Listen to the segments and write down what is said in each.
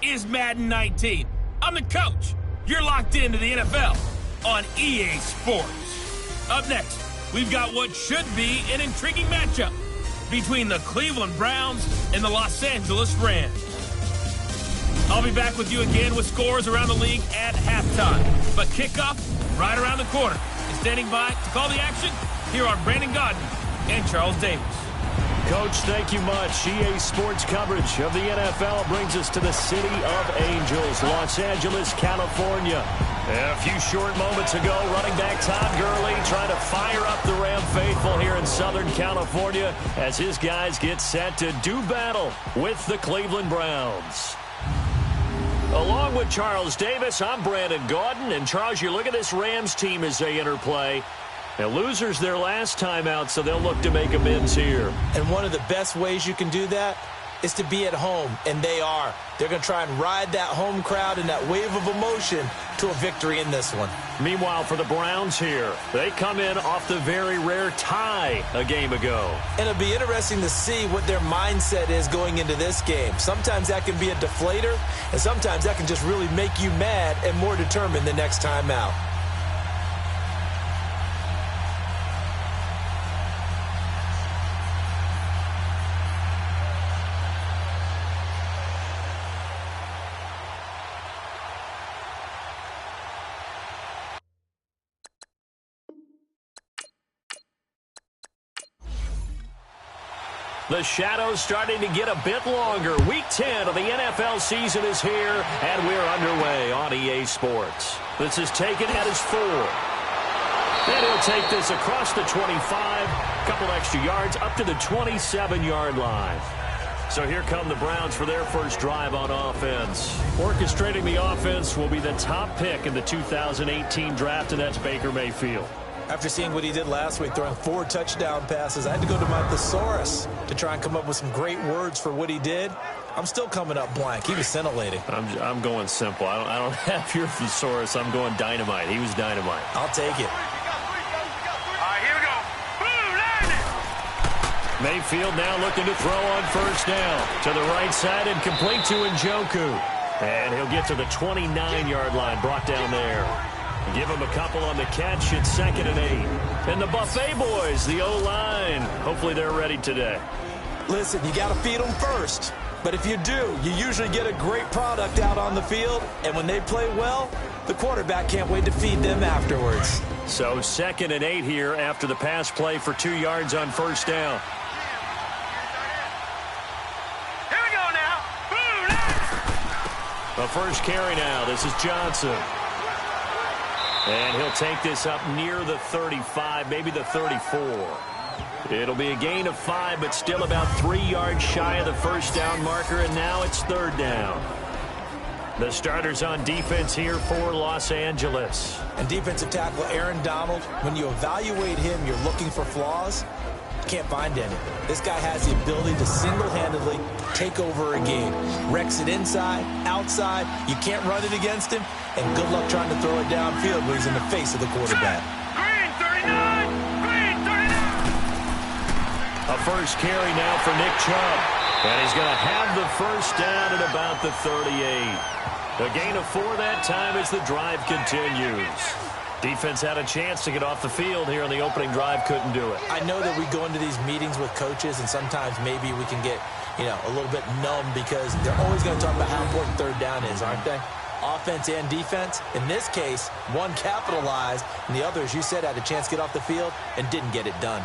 is Madden 19. I'm the coach. You're locked into the NFL on EA Sports. Up next, we've got what should be an intriguing matchup between the Cleveland Browns and the Los Angeles Rams. I'll be back with you again with scores around the league at halftime. But kickoff right around the corner. And standing by to call the action, here are Brandon Gaudin and Charles Davis. Coach, thank you much. EA Sports coverage of the NFL brings us to the City of Angels, Los Angeles, California. And a few short moments ago, running back Todd Gurley trying to fire up the Ram faithful here in Southern California as his guys get set to do battle with the Cleveland Browns. Along with Charles Davis, I'm Brandon Gaudin. And Charles, you look at this Rams team as they interplay. Now, losers their last time out, so they'll look to make amends here. And one of the best ways you can do that is to be at home, and they are. They're going to try and ride that home crowd and that wave of emotion to a victory in this one. Meanwhile, for the Browns here, they come in off the very rare tie a game ago. And it'll be interesting to see what their mindset is going into this game. Sometimes that can be a deflator, and sometimes that can just really make you mad and more determined the next time out. The shadows starting to get a bit longer. Week 10 of the NFL season is here, and we're underway on EA Sports. This is taken at his 4. Then he'll take this across the 25, couple extra yards, up to the 27-yard line. So here come the Browns for their first drive on offense. Orchestrating the offense will be the top pick in the 2018 draft, and that's Baker Mayfield. After seeing what he did last week, throwing 4 touchdown passes, I had to go to my thesaurus to try and come up with some great words for what he did. I'm still coming up blank. He was scintillating. I'm going simple. I don't have your thesaurus. I'm going dynamite. He was dynamite. I'll take it. All right, here we go. Boom, Mayfield now looking to throw on first down. To the right side and complete to Njoku. And he'll get to the 29-yard line, brought down there. Give him a couple on the catch. It's 2nd and 8. And the Buffet boys, the O-line. Hopefully they're ready today. Listen, you got to feed them first. But if you do, you usually get a great product out on the field. And when they play well, the quarterback can't wait to feed them afterwards. So 2nd and 8 here after the pass play for 2 yards on first down. Here we go now. Boom, The first carry now. This is Johnson. And he'll take this up near the 35, maybe the 34. It'll be a gain of 5, but still about 3 yards shy of the first down marker, and now it's 3rd down. The starters on defense here for Los Angeles. And defensive tackle Aaron Donald, when you evaluate him, you're looking for flaws. Can't find any. This guy has the ability to single-handedly take over a game. Wrecks it inside, outside. You can't run it against him. And good luck trying to throw it downfield when he's in the face of the quarterback. Green 39. Green 39. A first carry now for Nick Chubb. And he's going to have the first down at about the 38. A gain of 4 that time as the drive continues. Defense had a chance to get off the field here on the opening drive, couldn't do it. I know that we go into these meetings with coaches, and sometimes maybe we can get, a little bit numb because they're always going to talk about how important 3rd down is, aren't they? Offense and defense. In this case, one capitalized, and the other, as you said, had a chance to get off the field and didn't get it done.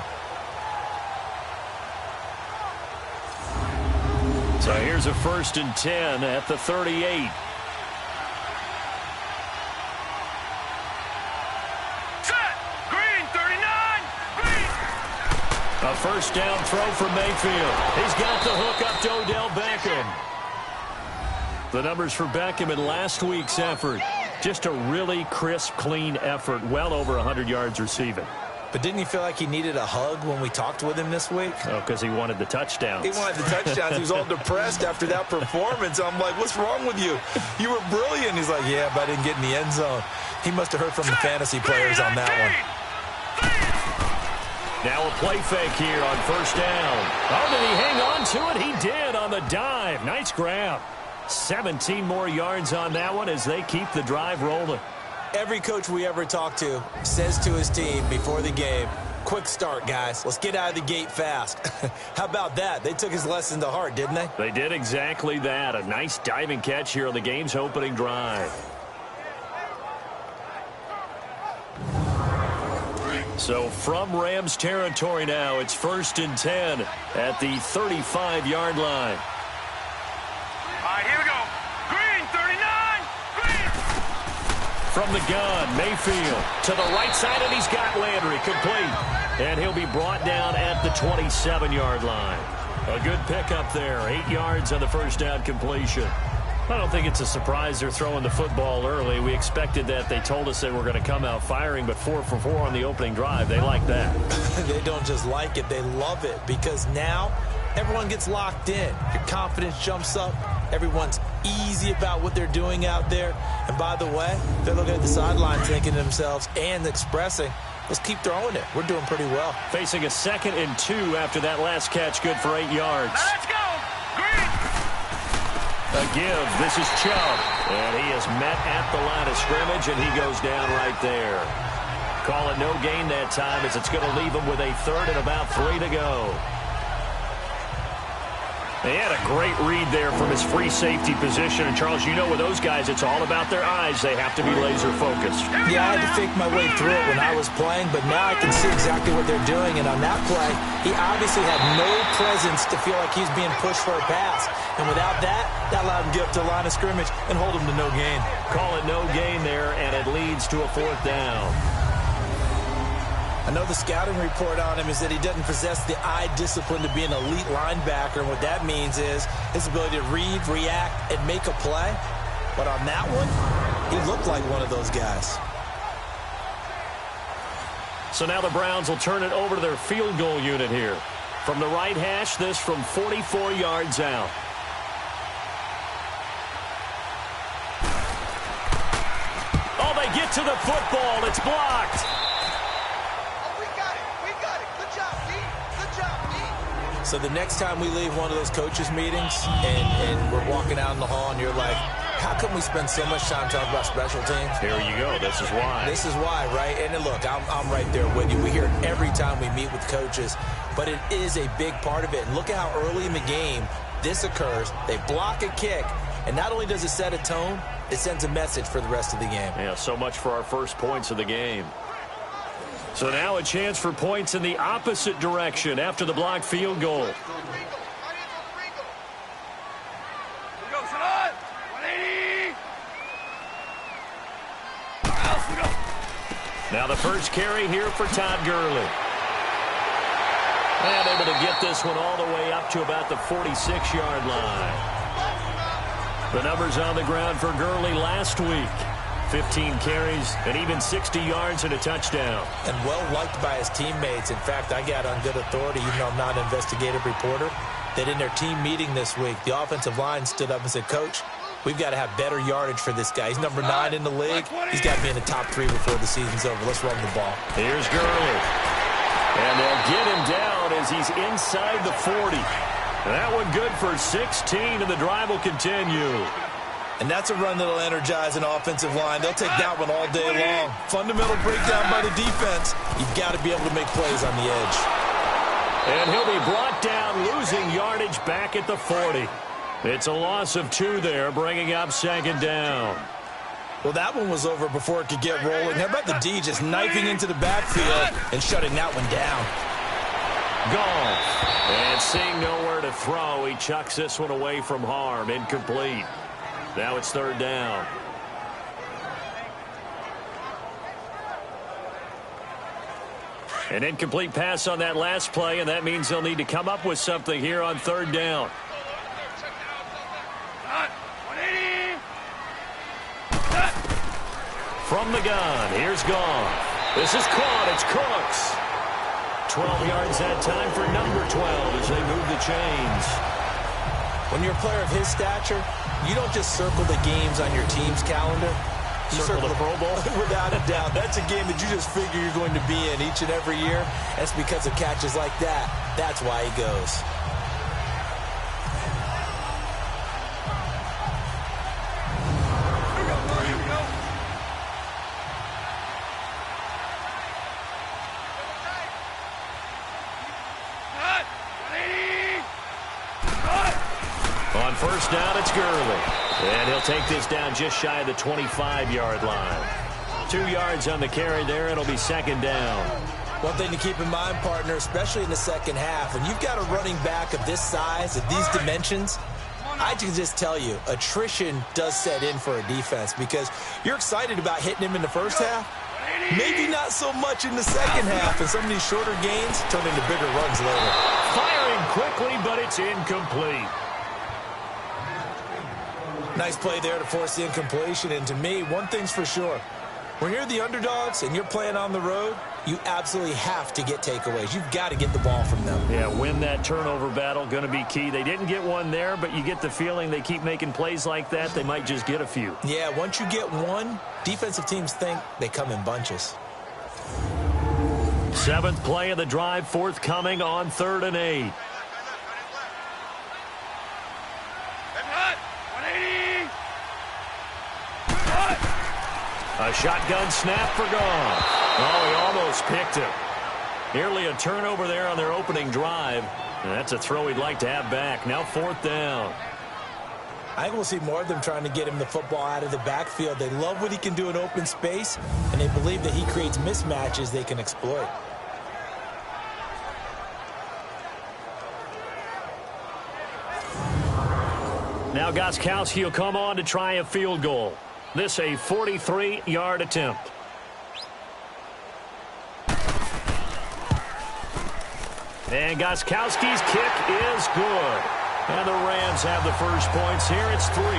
So here's a 1st and 10 at the 38. A first down throw for Mayfield. He's got the hook up to Odell Beckham. The numbers for Beckham in last week's effort. Just a really crisp, clean effort. Well over 100 yards receiving. But didn't he feel like he needed a hug when we talked with him this week? Oh, because he wanted the touchdowns. He wanted the touchdowns. He was all depressed after that performance. I'm like, what's wrong with you? You were brilliant. He's like, yeah, but I didn't get in the end zone. He must have heard from the fantasy players on that one. Now a play fake here on first down. Oh, did he hang on to it? He did on the dive. Nice grab. 17 more yards on that one as they keep the drive rolling. Every coach we ever talk to says to his team before the game, quick start, guys. Let's get out of the gate fast. How about that? They took his lesson to heart, didn't they? They did exactly that. A nice diving catch here on the game's opening drive. So from Rams territory now, it's 1st and 10 at the 35-yard line. All right, here we go. Green, 39. Green. From the gun, Mayfield to the right side, and he's got Landry complete. And he'll be brought down at the 27-yard line. A good pickup there, 8 yards on the first down completion. I don't think it's a surprise they're throwing the football early. We expected that. They told us they were going to come out firing, but 4 for 4 on the opening drive. They like that. They don't just like it, they love it, because now everyone gets locked in. Your confidence jumps up. Everyone's easy about what they're doing out there. And by the way, they're looking at the sidelines thinking to themselves and expressing, let's keep throwing it. We're doing pretty well. Facing a 2nd and 2 after that last catch, good for 8 yards. Now let's go. Green. A give. This is Chubb. And he is met at the line of scrimmage, and he goes down right there. Call it no gain that time, as it's going to leave him with a 3rd and about 3 to go. He had a great read there from his free safety position. And, Charles, you know with those guys, it's all about their eyes. They have to be laser-focused. Yeah, I had to fake my way through it when I was playing, but now I can see exactly what they're doing. And on that play, he obviously had no presence to feel like he's being pushed for a pass. And without that, that allowed him to get up to the line of scrimmage and hold him to no gain. Call it no gain there, and it leads to a 4th down. I know the scouting report on him is that he doesn't possess the eye discipline to be an elite linebacker. And what that means is his ability to read, react, and make a play. But on that one, he looked like one of those guys. So now the Browns will turn it over to their field goal unit here. From the right hash, this from 44 yards out. Oh, they get to the football. It's blocked. So the next time we leave one of those coaches' meetings and we're walking out in the hall and you're like, how come we spend so much time talking about special teams? Here you go. This is why. This is why, right? And look, I'm right there with you. We hear it every time we meet with coaches, but it is a big part of it. And look at how early in the game this occurs. They block a kick, and not only does it set a tone, it sends a message for the rest of the game. Yeah, so much for our first points of the game. So now a chance for points in the opposite direction after the blocked field goal. Now the first carry here for Todd Gurley. And able to get this one all the way up to about the 46-yard line. The numbers on the ground for Gurley last week. 15 carries and even 60 yards and a touchdown. And well-liked by his teammates. In fact, I got on good authority, even though I'm not an investigative reporter, that in their team meeting this week, the offensive line stood up and said, Coach, we've got to have better yardage for this guy. He's number 9 in the league. He's got to be in the top 3 before the season's over. Let's run the ball. Here's Gurley. And they'll get him down as he's inside the 40. That one good for 16, and the drive will continue. And that's a run that'll energize an offensive line. They'll take that one all day long. Fundamental breakdown by the defense. You've got to be able to make plays on the edge. And he'll be brought down, losing yardage back at the 40. It's a loss of 2 there, bringing up 2nd down. Well, that one was over before it could get rolling. How about the D just knifing into the backfield and shutting that one down? Gone. And seeing nowhere to throw, he chucks this one away from harm. Incomplete. Now it's 3rd down. An incomplete pass on that last play, and that means they'll need to come up with something here on 3rd down. From the gun, here's Gone. This is caught. It's Cooks. 12 yards that time for number 12 as they move the chains. When you're a player of his stature, you don't just circle the games on your team's calendar. You Circle the Pro Bowl? Without a doubt. That's a game that you just figure you're going to be in each and every year. That's because of catches like that. That's why he goes. first down, it's Gurley. And he'll take this down just shy of the 25-yard line. 2 yards on the carry there. It'll be second down. One thing to keep in mind, partner, especially in the second half, when you've got a running back of this size, of these dimensions, I can just tell you, attrition does set in for a defense because you're excited about hitting him in the first half. Maybe not so much in the second half, and some of these shorter gains turn into bigger runs later. Firing quickly, but it's incomplete. Nice play there to force the incompletion, and to me, one thing's for sure. When you're the underdogs and you're playing on the road, you absolutely have to get takeaways. You've got to get the ball from them. Yeah, win that turnover battle, going to be key. They didn't get one there, but you get the feeling they keep making plays like that, they might just get a few. Yeah, once you get one, defensive teams think they come in bunches. 7th play of the drive, forthcoming on 3rd and 8. A shotgun snap for Goff. Oh, he almost picked him. Nearly a turnover there on their opening drive. And that's a throw he'd like to have back. Now 4th down. I think we'll see more of them trying to get him the football out of the backfield. They love what he can do in open space, and they believe that he creates mismatches they can exploit. Now Gostkowski will come on to try a field goal. This a 43-yard attempt. And Gostkowski's kick is good. And the Rams have the first points here. It's 3-0.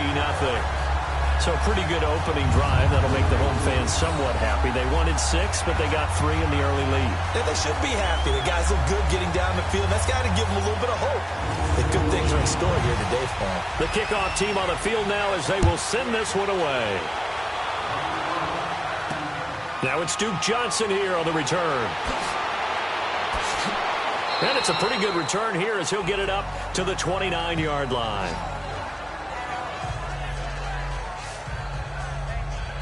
So a pretty good opening drive. That'll make the home fans somewhat happy. They wanted 6, but they got 3 in the early lead. Yeah, they should be happy. The guys look good getting down the field. That's got to give them a little bit of hope. The good things are in store here today for them. The kickoff team on the field now as they will send this one away. Now it's Duke Johnson here on the return. And it's a pretty good return here as he'll get it up to the 29-yard line.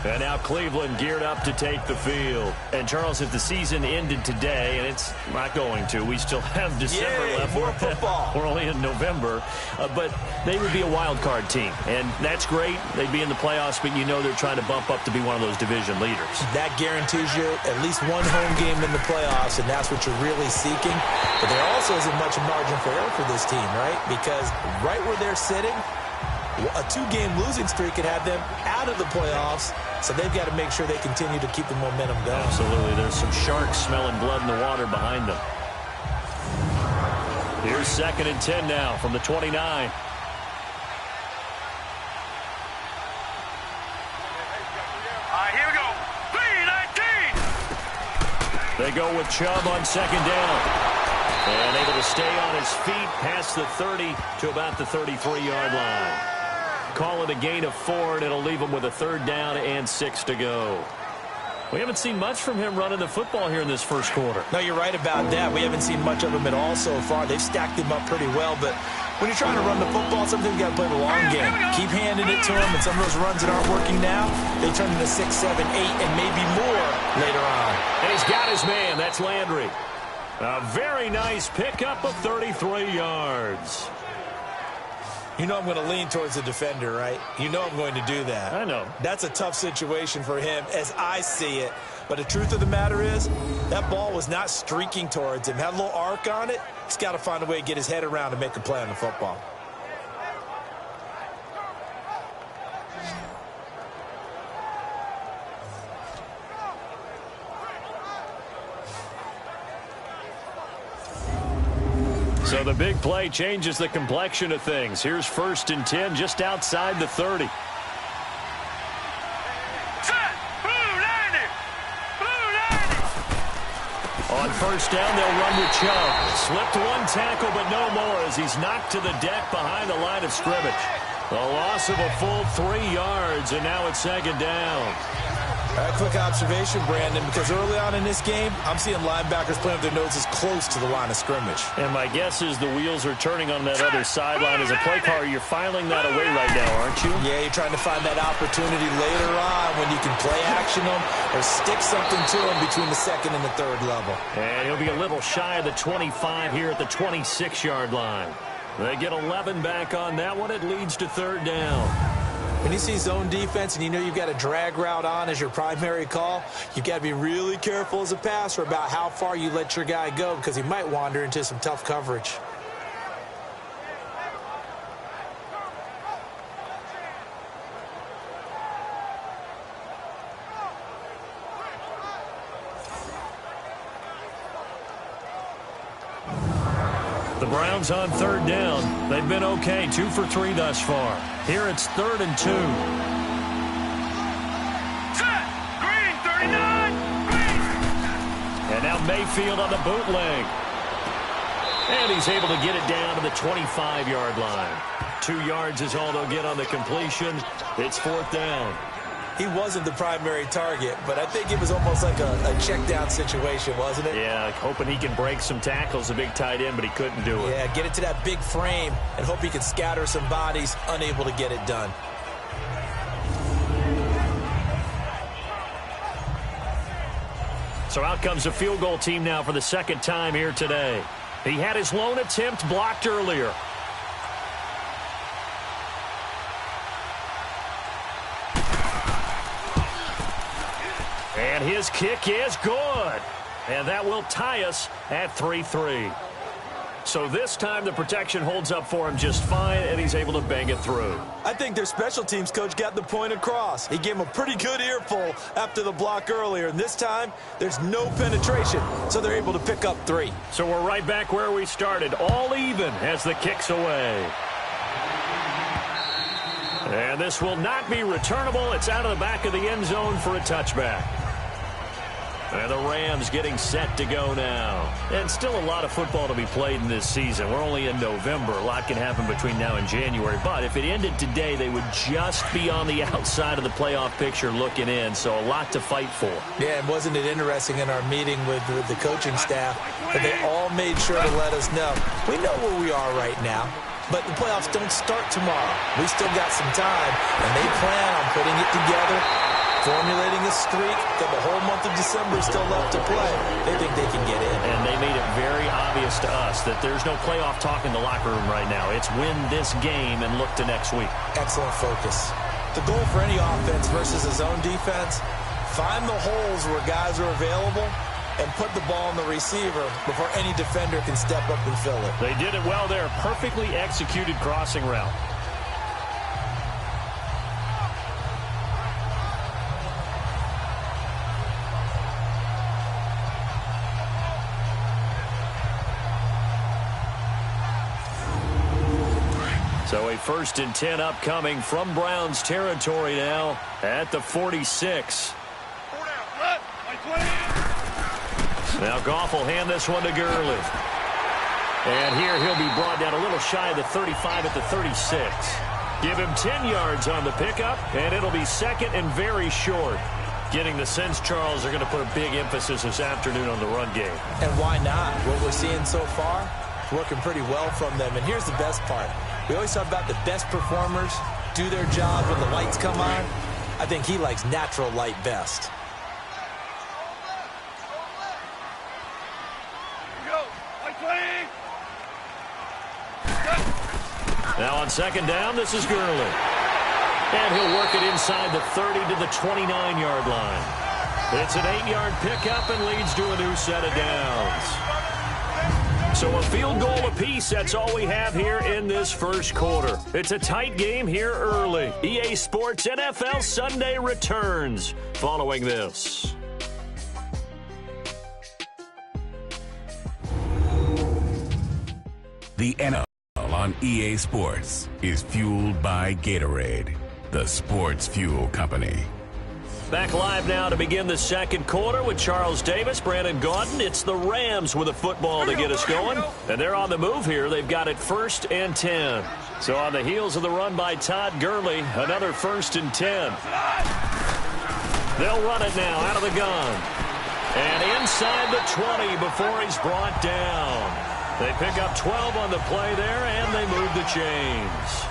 And now Cleveland geared up to take the field. And, Charles, if the season ended today, and it's not going to, we still have December left. More football. We're only in November. But they would be a wild card team. And that's great. They'd be in the playoffs, but you know they're trying to bump up to be one of those division leaders. That guarantees you at least one home game in the playoffs, and that's what you're really seeking. But there also isn't much margin for error for this team, right? Because right where they're sitting, a 2-game losing streak could have them out of the playoffs, so they've got to make sure they continue to keep the momentum going. Absolutely. There's some sharks smelling blood in the water behind them. Here's 2nd and 10 now from the 29. All right, here we go. 3-19. They go with Chubb on 2nd down. And able to stay on his feet past the 30 to about the 33-yard line. Call it a gain of 4, and it'll leave him with a 3rd down and 6 to go. We haven't seen much from him running the football here in this first quarter. No, you're right about that. We haven't seen much of him at all so far. They've stacked him up pretty well, but when you're trying to run the football, sometimes you got to play the long game. Keep handing it to him, and some of those runs that aren't working now, they turn into 6, 7, 8, and maybe more later on. And he's got his man. That's Landry. A very nice pickup of 33 yards. You know I'm going to lean towards the defender, right? You know I'm going to do that. I know. That's a tough situation for him as I see it. But the truth of the matter is, that ball was not streaking towards him. Had a little arc on it. He's got to find a way to get his head around and make a play on the football. So the big play changes the complexion of things. Here's 1st and 10 just outside the 30. Set. Blue 90. Blue 90. On 1st down, they'll run with Chubb. Slipped one tackle, but no more as he's knocked to the deck behind the line of scrimmage. A loss of a full 3 yards, and now it's 2nd down. A quick observation, Brandon, because early on in this game, I'm seeing linebackers playing with their noses close to the line of scrimmage. And my guess is the wheels are turning on that other sideline. As a play caller, you're filing that away right now, aren't you? Yeah, you're trying to find that opportunity later on when you can play action them or stick something to them between the 2nd and the 3rd level. And he'll be a little shy of the 25 here at the 26-yard line. They get 11 back on that one. It leads to third down. When you see zone defense and you know you've got a drag route on as your primary call, you've got to be really careful as a passer about how far you let your guy go because he might wander into some tough coverage. The Browns on third down. They've been okay, 2 for 3 thus far. Here it's 3rd and 2. Set! Green, 39! Green! And now Mayfield on the bootleg. And he's able to get it down to the 25-yard line. 2 yards is all they'll get on the completion. It's 4th down. He wasn't the primary target, but I think it was almost like a check down situation, wasn't it? Yeah, hoping he can break some tackles, a big tight end, but he couldn't do it. Yeah, get it to that big frame and hope he can scatter some bodies, unable to get it done. So out comes a field goal team now for the second time here today. He had his lone attempt blocked earlier. And his kick is good. And that will tie us at 3-3. So this time the protection holds up for him just fine, and he's able to bang it through. I think their special teams coach got the point across. He gave him a pretty good earful after the block earlier. And this time, there's no penetration, so they're able to pick up 3. So we're right back where we started, all even as the kick's away. And this will not be returnable. It's out of the back of the end zone for a touchback. And the Rams getting set to go now. And still a lot of football to be played in this season. We're only in November. A lot can happen between now and January. But if it ended today, they would just be on the outside of the playoff picture looking in. So a lot to fight for. Yeah, and wasn't it interesting in our meeting with the coaching staff that they all made sure to let us know. We know where we are right now. But the playoffs don't start tomorrow. We still got some time, and they plan on putting it together, formulating a streak that the whole month of December is still left to play. They think they can get in. And they made it very obvious to us that there's no playoff talk in the locker room right now. It's win this game and look to next week. Excellent focus. The goal for any offense versus a zone defense, find the holes where guys are available and put the ball on the receiver before any defender can step up and fill it. They did it well there. Perfectly executed crossing route. So a 1st and 10 upcoming from Browns territory now at the 46. Now Goff will hand this one to Gurley. And here he'll be brought down a little shy of the 35 at the 36. Give him 10 yards on the pickup, and it'll be 2nd and very short. Getting the sense, Charles, they're going to put a big emphasis this afternoon on the run game. And why not? What we're seeing so far, working pretty well from them. And here's the best part. We always talk about the best performers do their job when the lights come on. I think he likes natural light best. Now on 2nd down, this is Gurley. And he'll work it inside the 30 to the 29-yard line. It's an 8-yard pickup and leads to a new set of downs. So a field goal apiece, that's all we have here in this first quarter. It's a tight game here early. EA Sports NFL Sunday returns following this. The NFL on EA Sports is fueled by Gatorade, the sports fuel company. Back live now to begin the second quarter with Charles Davis, Brandon Gaudin. It's the Rams with a football to get us going. And they're on the move here. They've got it 1st and 10. So on the heels of the run by Todd Gurley, another 1st and 10. They'll run it now out of the gun. And inside the 20 before he's brought down. They pick up 12 on the play there, and they move the chains.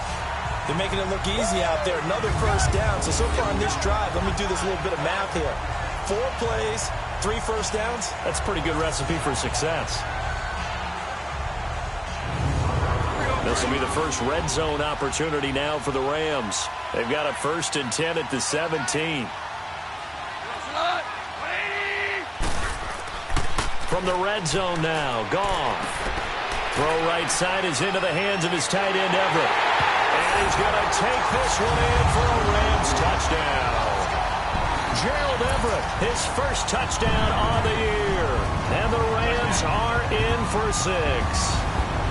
They're making it look easy out there. Another 1st down. So far on this drive, let me do this little bit of math here. 4 plays, 3 1st downs. That's a pretty good recipe for success. They'll This will be the first red zone opportunity now for the Rams. They've got a 1st and 10 at the 17. From the red zone now, Goff. Throw right side is into the hands of his tight end, Everett. And he's going to take this one in for a Rams touchdown. Gerald Everett, his first touchdown on the year. And the Rams are in for 6.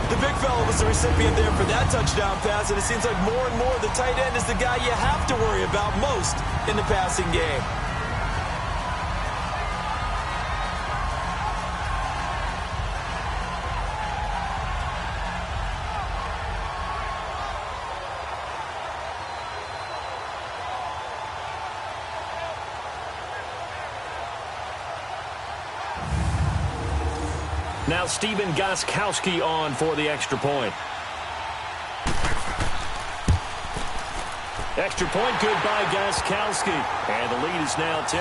The big fella was the recipient there for that touchdown pass, and it seems like more and more the tight end is the guy you have to worry about most in the passing game. Now Stephen Gostkowski on for the extra point. Extra point good by Gostkowski. And the lead is now 10-3.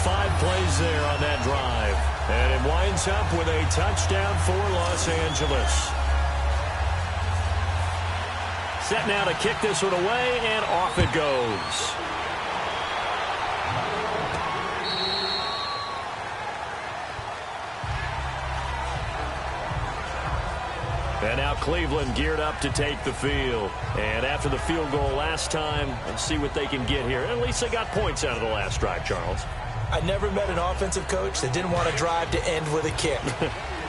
5 plays there on that drive. And it winds up with a touchdown for Los Angeles. Set now to kick this one away, and off it goes. And now Cleveland geared up to take the field. And after the field goal last time, let's see what they can get here. At least they got points out of the last drive, Charles. I never met an offensive coach that didn't want to drive to end with a kick.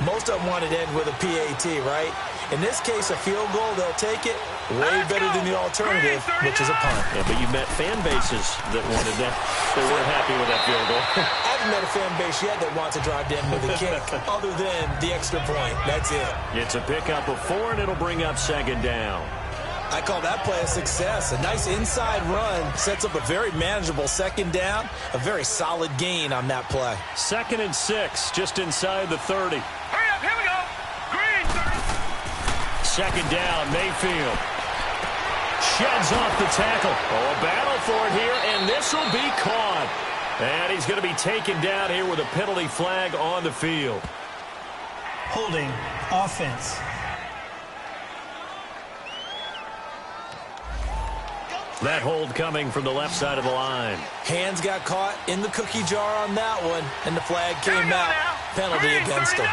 Most of them wanted to end with a PAT, right? In this case, a field goal, they'll take it. Way better than the alternative, which is a punt. Yeah, but you've met fan bases that wanted that. They weren't happy with that field goal. I haven't met a fan base yet that wants to drive to end with a kick, other than the extra point. That's it. It's a pickup of 4, and it'll bring up 2nd down. I call that play a success. A nice inside run sets up a very manageable 2nd down. A very solid gain on that play. 2nd and 6, just inside the 30. Hurry up, here we go. Green, 30. 2nd down, Mayfield. Sheds off the tackle. Oh, a battle for it here, and this will be caught. And he's going to be taken down here with a penalty flag on the field. Holding offense. That hold coming from the left side of the line. Hands got caught in the cookie jar on that one, and the flag came out. Penalty against him.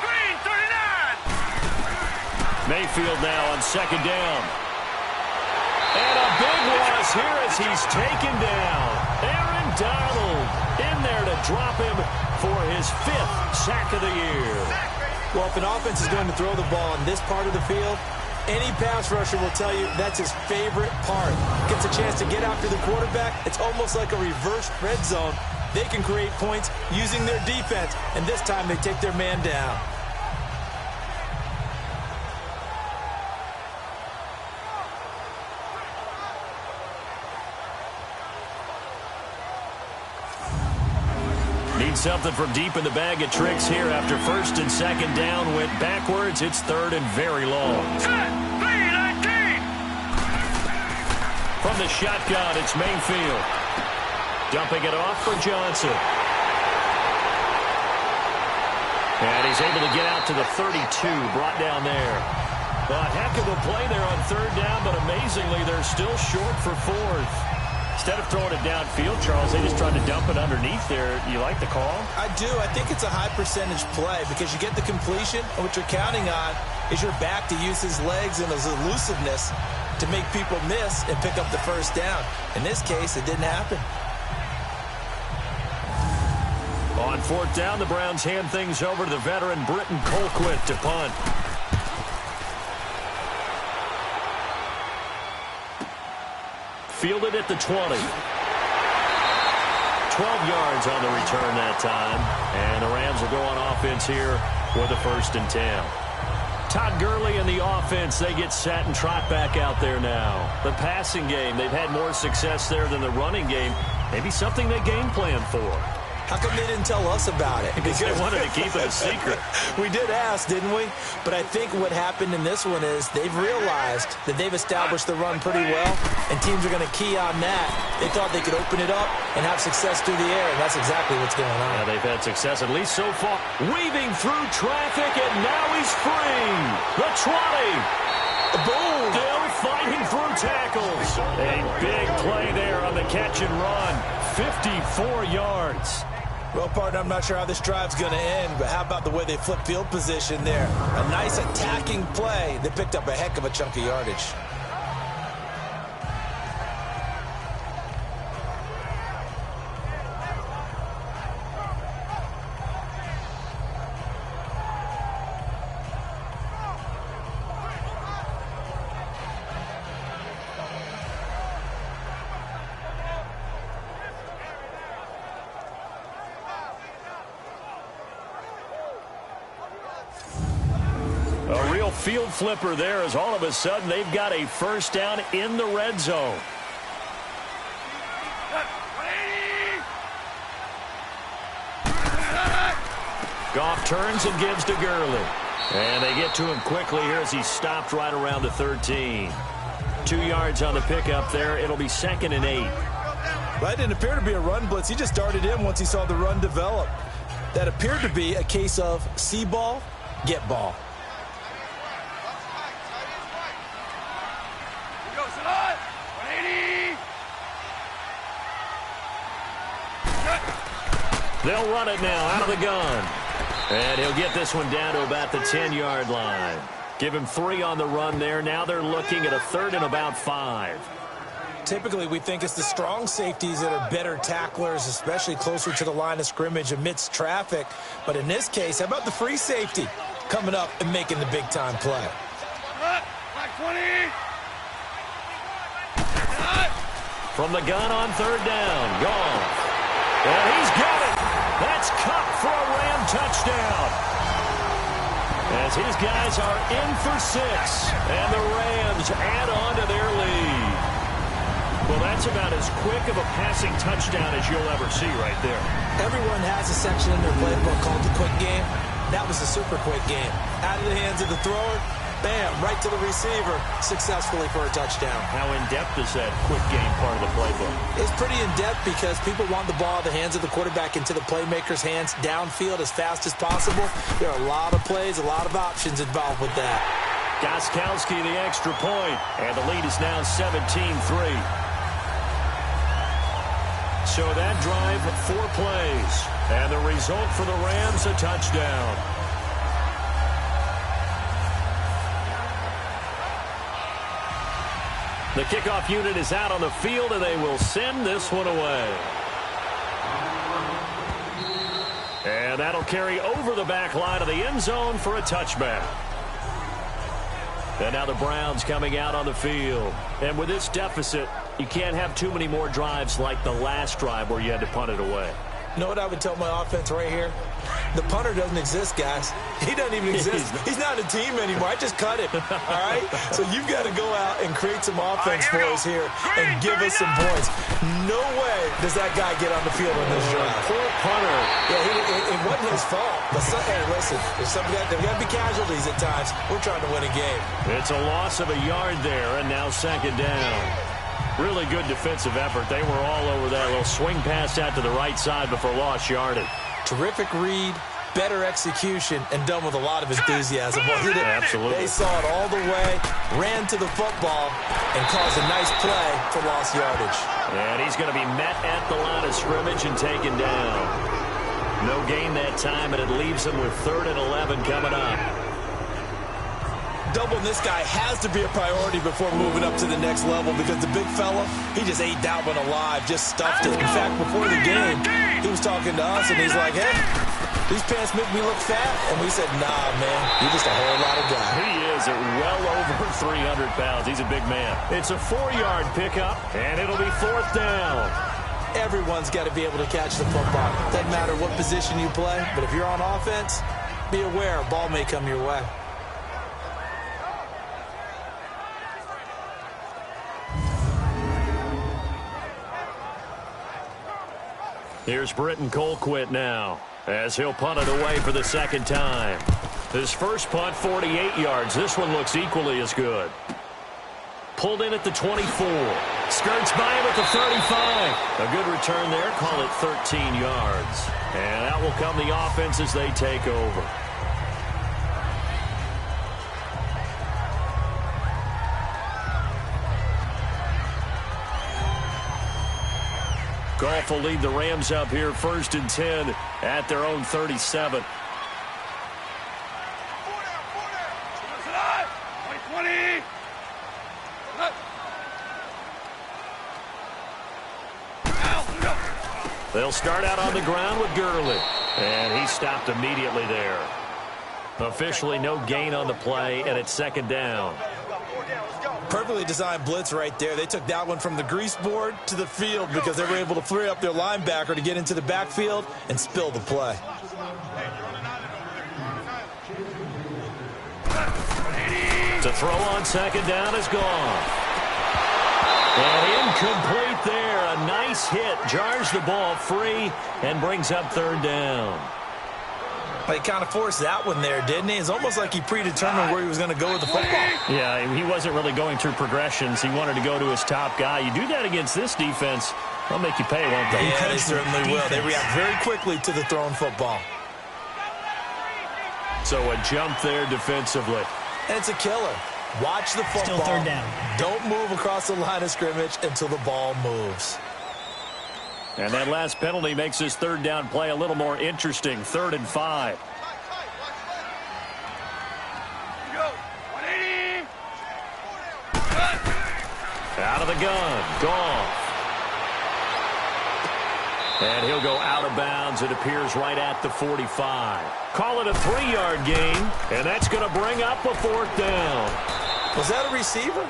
Green, 39. Mayfield now on 2nd down. And a big loss here as he's taken down. Aaron Donald in there to drop him for his 5th sack of the year. Well, if an offense is going to throw the ball in this part of the field, any pass rusher will tell you that's his favorite part. Gets a chance to get after the quarterback. It's almost like a reverse red zone. They can create points using their defense, and this time they take their man down. Need something from deep in the bag of tricks here after 1st and 2nd down. Went backwards. It's 3rd and very long. Set, 3-19. From the shotgun, it's Mayfield. Dumping it off for Johnson. And he's able to get out to the 32, brought down there. A heck of a play there on 3rd down, but amazingly, they're still short for 4th. Instead of throwing it downfield, Charles, they just tried to dump it underneath there. You like the call? I do. I think it's a high percentage play because you get the completion, and what you're counting on is your back to use his legs and his elusiveness to make people miss and pick up the 1st down. In this case, it didn't happen. On 4th down, the Browns hand things over to the veteran Britton Colquitt to punt. Fielded at the 20. 12 yards on the return that time. And the Rams will go on offense here with a 1st and 10. Todd Gurley and the offense, they get set and trot back out there now. The passing game, they've had more success there than the running game. Maybe something they game plan for. How come they didn't tell us about it? Because they wanted to keep it a secret. We did ask, didn't we? But I think what happened in this one is they've realized that they've established the run pretty well, and teams are going to key on that. They thought they could open it up and have success through the air, and that's exactly what's going on. Yeah, they've had success, at least so far. Weaving through traffic, and now he's free. The 20. Boom! Still fighting through tackles. A big play there on the catch and run. 54 yards. Well, partner, I'm not sure how this drive's going to end, but how about the way they flip field position there? A nice attacking play. They picked up a heck of a chunk of yardage. A real field flipper there as all of a sudden they've got a first down in the red zone. Goff turns and gives to Gurley. And they get to him quickly here as he's stopped right around the 13. 2 yards on the pickup there. It'll be 2nd and 8. That didn't appear to be a run blitz. He just started in once he saw the run develop. That appeared to be a case of see ball, get ball. They'll run it now out of the gun. And he'll get this one down to about the 10-yard line. Give him 3 on the run there. Now they're looking at a 3rd and about 5. Typically, we think it's the strong safeties that are better tacklers, especially closer to the line of scrimmage amidst traffic. But in this case, how about the free safety coming up and making the big-time play? From the gun on 3rd down. Goff. And he's got it. That's Cup for a Ram touchdown. As his guys are in for 6. And the Rams add on to their lead. Well, that's about as quick of a passing touchdown as you'll ever see right there. Everyone has a section in their playbook called the quick game. That was a super quick game. Out of the hands of the thrower, bam, right to the receiver, successfully for a touchdown. How in-depth is that quick game part of the playbook? It's pretty in-depth because people want the ball in the hands of the quarterback into the playmaker's hands downfield as fast as possible. There are a lot of plays, a lot of options involved with that. Gostkowski the extra point, and the lead is now 17-3. So that drive, 4 plays. And the result for the Rams, a touchdown. The kickoff unit is out on the field, and they will send this one away. And that'll carry over the back line of the end zone for a touchback. And now the Browns coming out on the field. And with this deficit, you can't have too many more drives like the last drive where you had to punt it away. You know what I would tell my offense right here? The punter doesn't exist, guys. He doesn't even exist. He's not a team anymore. I just cut him, all right? So you've got to go out and create some offense for us here and give us some points. No way does that guy get on the field on this drive. Poor punter. Yeah, it wasn't his fault. But hey, listen, there's got to be casualties at times. We're trying to win a game. It's a loss of a yard there, and now 2nd down. Really good defensive effort. They were all over that little swing pass out to the right side before lost yardage. Terrific read, better execution, and done with a lot of enthusiasm. Wasn't it? Absolutely. They saw it all the way, ran to the football, and caused a nice play for lost yardage. And he's going to be met at the line of scrimmage and taken down. No gain that time, and it leaves him with 3rd and 11 coming up. Doubling this guy has to be a priority before moving up to the next level because the big fella, he just ate that one alive, just stuffed it. In fact, before the game, he was talking to us, and he's like, hey, these pants make me look fat. And we said, nah, man, you're just a whole lot of guy. He is at well over 300 pounds. He's a big man. It's a 4-yard pickup, and it'll be 4th down. Everyone's got to be able to catch the football. Doesn't matter what position you play, but if you're on offense, be aware a ball may come your way. Here's Britton Colquitt now, as he'll punt it away for the second time. His first punt, 48 yards. This one looks equally as good. Pulled in at the 24. Skirts by him at the 35. A good return there. Call it 13 yards. And out will come the offense as they take over. Goff will lead the Rams up here 1st and 10 at their own 37. They'll start out on the ground with Gurley. And he stopped immediately there. Officially no gain on the play, and it's 2nd down. Perfectly designed blitz right there. They took that one from the grease board to the field because they were able to free up their linebacker to get into the backfield and spill the play. To throw on 2nd down is gone. And incomplete there. A nice hit. Jars the ball free and brings up 3rd down. He kind of forced that one there, didn't he? It's almost like he predetermined where he was going to go with the football. Yeah, he wasn't really going through progressions. He wanted to go to his top guy. You do that against this defense, they'll make you pay, won't they? Yeah, they certainly will. They react very quickly to the thrown football. So a jump there defensively. And it's a killer. Watch the football. Still 3rd down. Don't move across the line of scrimmage until the ball moves. And that last penalty makes his 3rd down play a little more interesting. 3rd and 5. Out of the gun. Goff. And he'll go out of bounds. It appears right at the 45. Call it a 3-yard gain, and that's going to bring up a 4th down. Was that a receiver?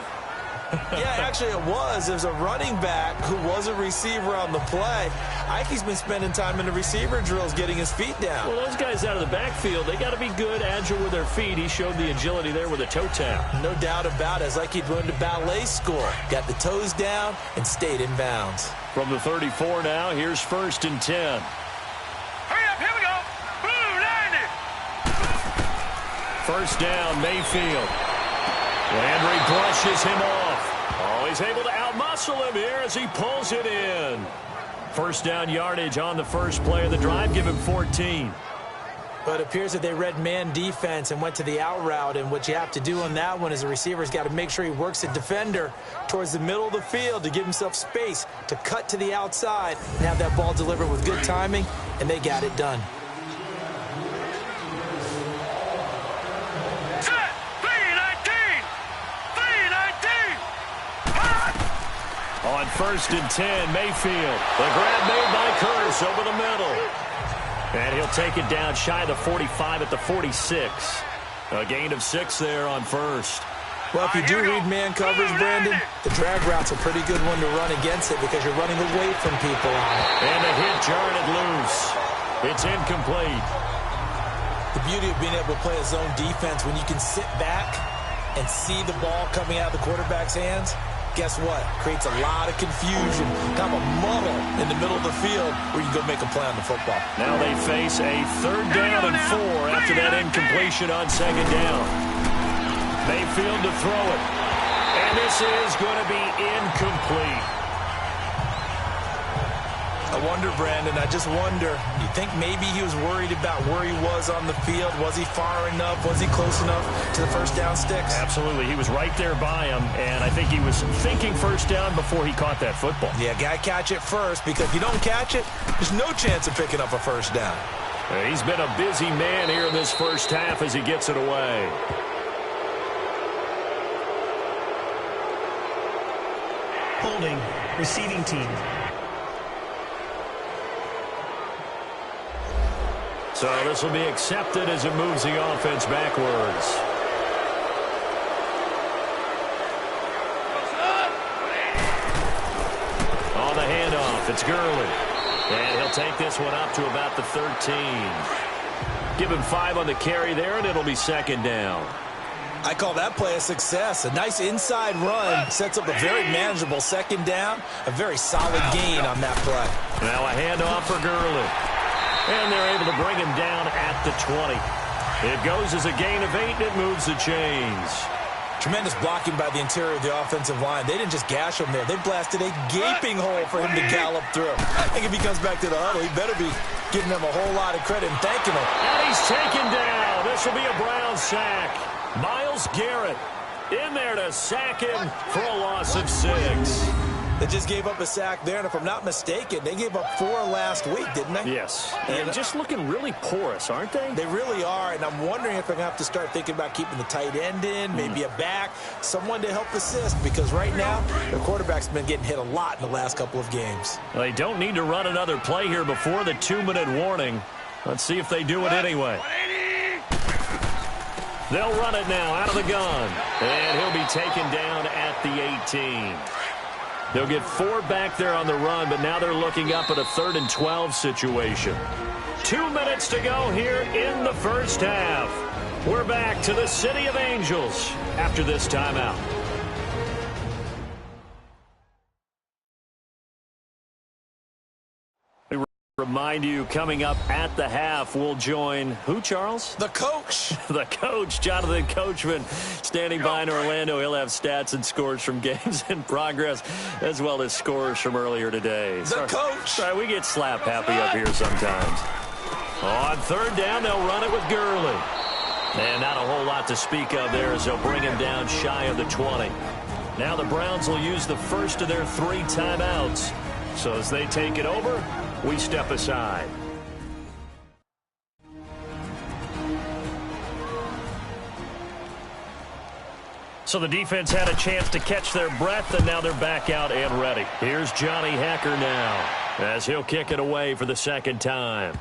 Yeah, actually it was. There's a running back who was a receiver on the play. Ike's been spending time in the receiver drills getting his feet down. Well, those guys out of the backfield, they got to be good, agile with their feet. He showed the agility there with a toe tap. No doubt about it. It's like he'd learned to ballet school. Got the toes down and stayed in bounds. From the 34 now, here's 1st and 10. Hurry up, here we go. Boom, 90. 1st down, Mayfield. Landry brushes him off. Oh, he's able to outmuscle him here as he pulls it in. 1st down yardage on the first play of the drive. Give him 14. But it appears that they read man defense and went to the out route. And what you have to do on that one is the receiver's got to make sure he works the defender towards the middle of the field to give himself space to cut to the outside and have that ball delivered with good timing, and they got it done. On 1st and 10, Mayfield. The grab made by Curse over the middle. And he'll take it down shy of the 45 at the 46. A gain of 6 there on 1st. Well, if you do read man coverage, Brandon, the drag route's a pretty good one to run against it because you're running away from people on it. And the hit jarred it loose. It's incomplete. The beauty of being able to play a zone defense when you can sit back and see the ball coming out of the quarterback's hands, guess what? Creates a lot of confusion, kind of a muddle in the middle of the field where you go make a play on the football. Now they face a 3rd down and 4 after that incompletion on 2nd down. Mayfield to throw it. And this is going to be incomplete. I wonder, Brandon, I just wonder, you think maybe he was worried about where he was on the field? Was he far enough? Was he close enough to the 1st down sticks? Absolutely. He was right there by him, and I think he was thinking 1st down before he caught that football. Yeah, got to catch it first, because if you don't catch it, there's no chance of picking up a 1st down. He's been a busy man here in this 1st half as he gets it away. Holding, receiving team. So this will be accepted as it moves the offense backwards. On the handoff, it's Gurley. And he'll take this one up to about the 13. Give him 5 on the carry there, and it'll be 2nd down. I call that play a success. A nice inside run sets up a very manageable second down. A very solid gain on that play. Now a handoff for Gurley. And they're able to bring him down at the 20. It goes as a gain of 8, and it moves the chains. Tremendous blocking by the interior of the offensive line. They didn't just gash him there. They blasted a gaping hole for him to gallop through. I think if he comes back to the huddle, he better be giving them a whole lot of credit and thanking them. And he's taken down. This will be a Brown sack. Myles Garrett in there to sack him for a loss of 6. They just gave up a sack there, and if I'm not mistaken, they gave up 4 last week, didn't they? Yes. And just looking really porous, aren't they? They really are, and I'm wondering if they're going to have to start thinking about keeping the tight end in, maybe a back, someone to help assist, because right now, their quarterback's been getting hit a lot in the last couple of games. They don't need to run another play here before the 2-minute warning. Let's see if they do it anyway. They'll run it now out of the gun, and he'll be taken down at the 18. They'll get 4 back there on the run, but now they're looking up at a 3rd and 12 situation. 2 minutes to go here in the first half. We're back to the City of Angels after this timeout. Remind you, coming up at the half, we'll join who, Charles? The coach. The coach, Jonathan Coachman, standing by in Orlando. He'll have stats and scores from games in progress, as well as scores from earlier today. The coach. Sorry, we get slap happy up here sometimes. On 3rd down, they'll run it with Gurley. And not a whole lot to speak of there as they'll bring him down shy of the 20. Now the Browns will use the first of their 3 timeouts. So as they take it over, we step aside. So the defense had a chance to catch their breath, and now they're back out and ready. Here's Johnny Hekker now as he'll kick it away for the 2nd time.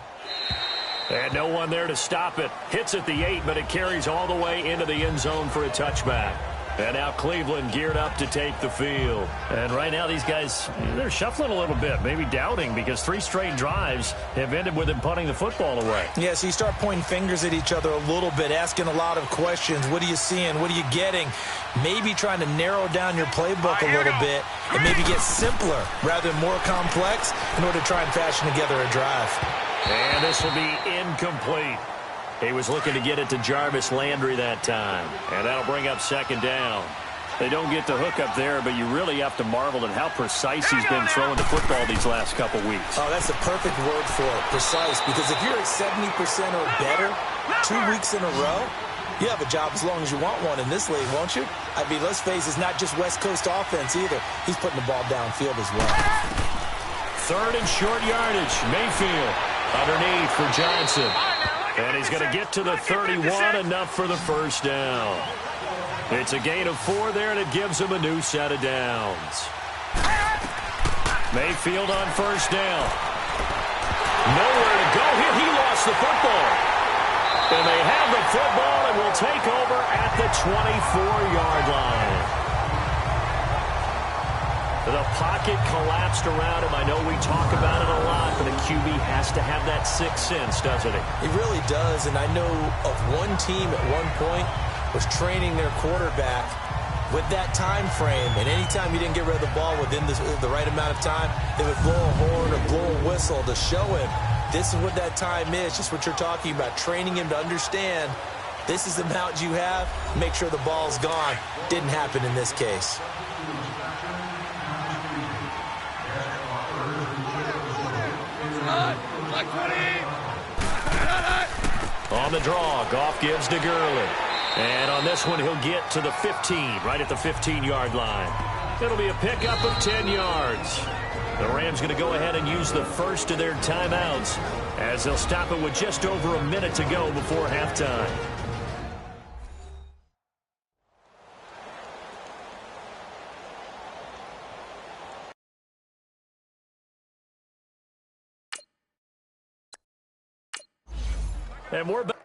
And no one there to stop it. Hits at the 8, but it carries all the way into the end zone for a touchback. And now Cleveland geared up to take the field. And right now these guys, they're shuffling a little bit, maybe doubting, because 3 straight drives have ended with them punting the football away. Yeah, so you start pointing fingers at each other a little bit, asking a lot of questions. What are you seeing? What are you getting? Maybe trying to narrow down your playbook a little bit and maybe get simpler rather than more complex in order to try and fashion together a drive. And this will be incomplete. He was looking to get it to Jarvis Landry that time. And that'll bring up 2nd down. They don't get the hook up there, but you really have to marvel at how precise he's been throwing the football these last couple weeks. Oh, that's the perfect word for it, precise. Because if you're at 70% or better 2 weeks in a row, you have a job as long as you want one in this league, won't you? I mean, let's face it, it's not just West Coast offense either. He's putting the ball downfield as well. 3rd and short yardage. Mayfield underneath for Johnson. And he's going to get to the 31, enough for the 1st down. It's a gain of 4 there, and it gives him a new set of downs. Mayfield on 1st down. Nowhere to go here. He lost the football. And they have the football and will take over at the 24-yard line. The pocket collapsed around him. I know we talk about it a lot, but a QB has to have that 6th sense, doesn't he? It really does, and I know of one team at one point was training their quarterback with that time frame, and anytime you didn't get rid of the ball within the right amount of time, they would blow a horn or blow a whistle to show him this is what that time is, just what you're talking about, training him to understand this is the amount you have, make sure the ball's gone. Didn't happen in this case. On the draw, Goff gives to Gurley. And on this one, he'll get to the 15, right at the 15-yard line. It'll be a pickup of 10 yards. The Rams going to go ahead and use the first of their timeouts as they'll stop it with just over a minute to go before halftime. And we're back.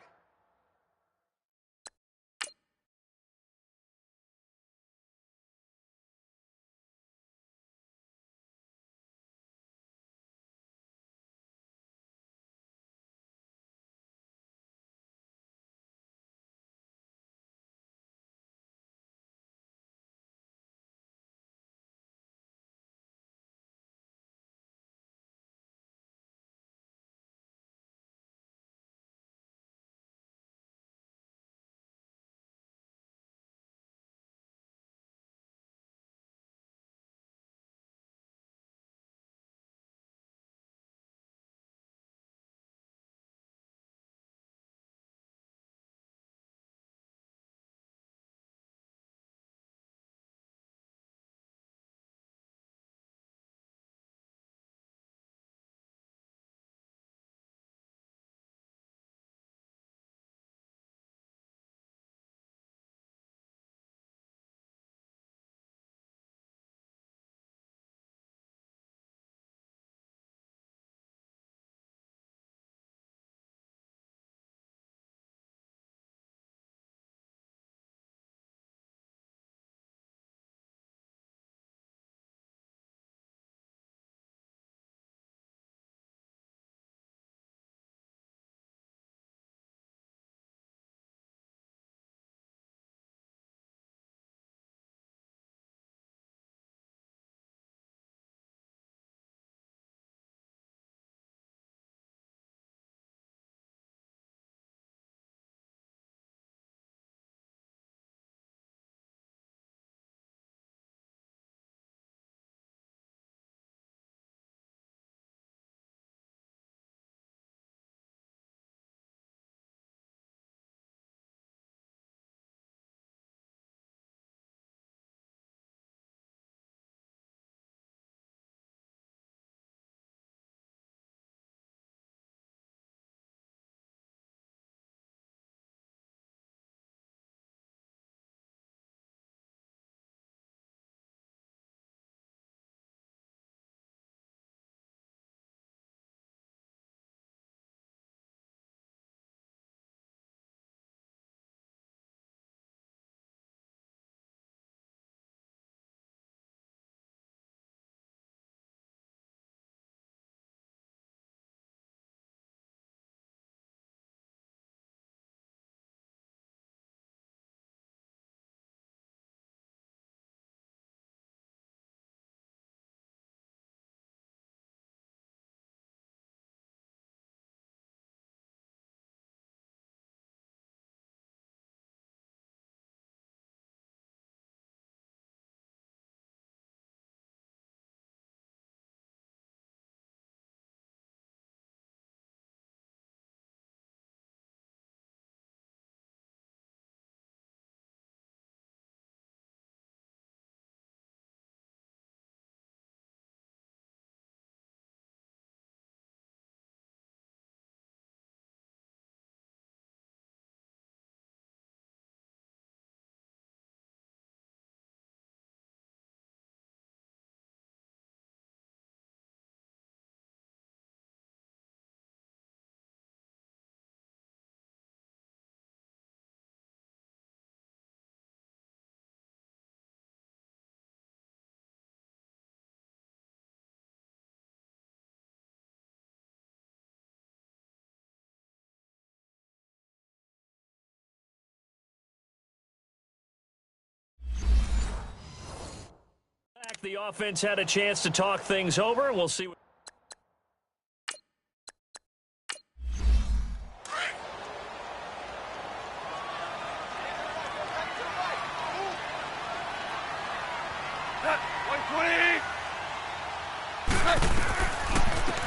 The offense had a chance to talk things over. We'll see.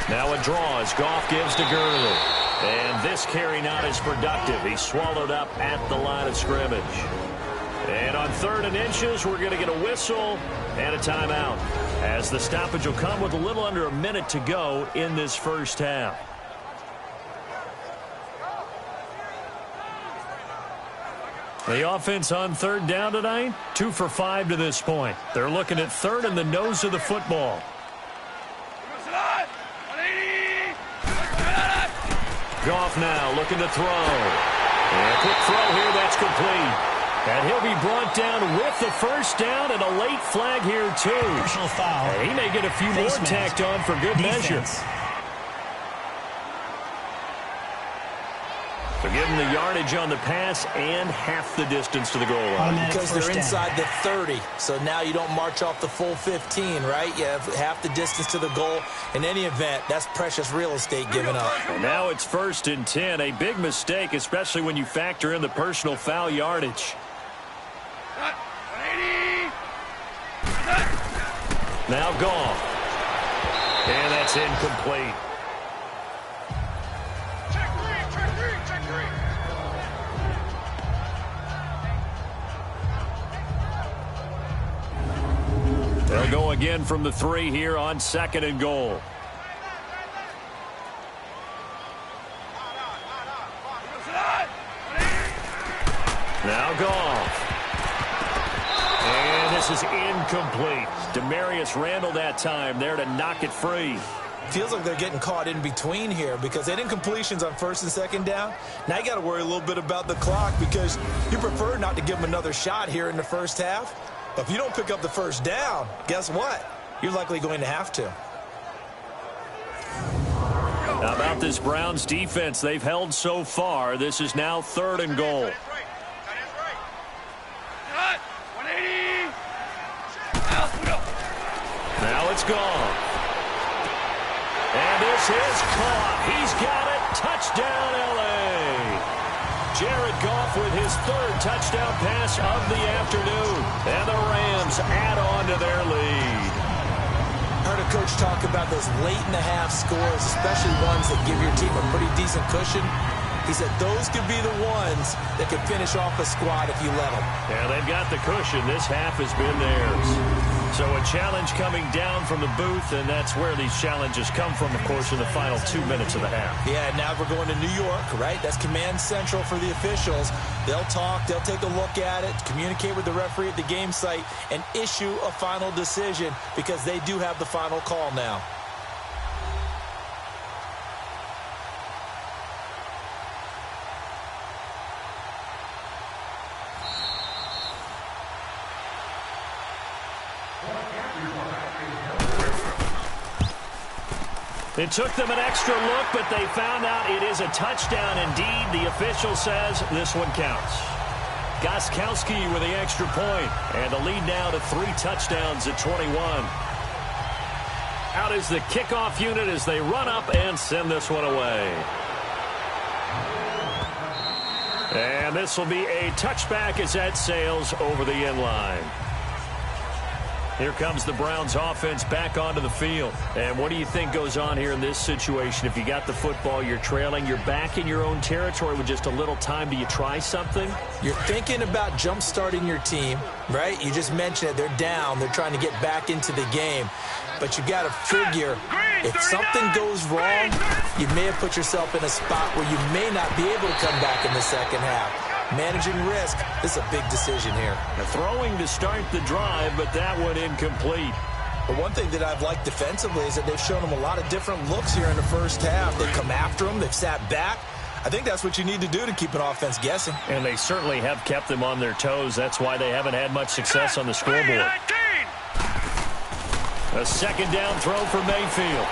Now a draw as Goff gives to Gurley. And this carry not as productive. He's swallowed up at the line of scrimmage. And on 3rd and inches, we're going to get a whistle and a timeout, as the stoppage will come with a little under a minute to go in this first half. The offense on 3rd down tonight, 2 for 5 to this point. They're looking at 3rd and the nose of the football. Goff now looking to throw. And a quick throw here, that's complete. And he'll be brought down with the first down and a late flag here, too. Personal foul. And he may get a few more tacked on for good measure. They're giving the yardage on the pass and half the distance to the goal line. Because they're inside the 30. So now you don't march off the full 15, right? You have half the distance to the goal. In any event, that's precious real estate given up. And now it's 1st and 10. A big mistake, especially when you factor in the personal foul yardage. Now gone. And that's incomplete. They'll go again from the 3 here on 2nd and goal. Now Goff. And this is incomplete. Demarius Randall that time there to knock it free. Feels like they're getting caught in between here because they didn't incompletions on 1st and 2nd down. Now you got to worry a little bit about the clock because you prefer not to give them another shot here in the first half. But if you don't pick up the first down, guess what? You're likely going to have to. How about this Browns defense they've held so far? This is now 3rd and goal. Now it's gone. And this is caught. He's got it. Touchdown, L.A. Jared Goff with his 3rd touchdown pass of the afternoon. And the Rams add on to their lead. Heard a coach talk about those late-in-the-half scores, especially ones that give your team a pretty decent cushion. He said those could be the ones that could finish off a squad if you let them. Yeah, they've got the cushion. This half has been theirs. So a challenge coming down from the booth, and that's where these challenges come from, of course, in the final 2 minutes of the half. Yeah, now we're going to New York, right? That's command central for the officials. They'll talk, they'll take a look at it, communicate with the referee at the game site, and issue a final decision because they do have the final call now. It took them an extra look, but they found out it is a touchdown indeed. The official says this one counts. Gostkowski with the extra point, and the lead now to 3 touchdowns at 21. Out is the kickoff unit as they run up and send this one away. And this will be a touchback as that sails over the end line. Here comes the Browns offense back onto the field. And what do you think goes on here in this situation? If you got the football, you're trailing, you're back in your own territory with just a little time. Do you try something? You're thinking about jump-starting your team, right? You just mentioned it. They're down. They're trying to get back into the game. But you got to figure if something goes wrong, you may have put yourself in a spot where you may not be able to come back in the second half. Managing risk, this is a big decision here. The throwing to start the drive, but that one incomplete. But one thing that I've liked defensively is that they've shown them a lot of different looks here in the first half. They've come after them. They've sat back. I think that's what you need to do to keep an offense guessing. And they certainly have kept them on their toes. That's why they haven't had much success on the scoreboard. A second down throw for Mayfield.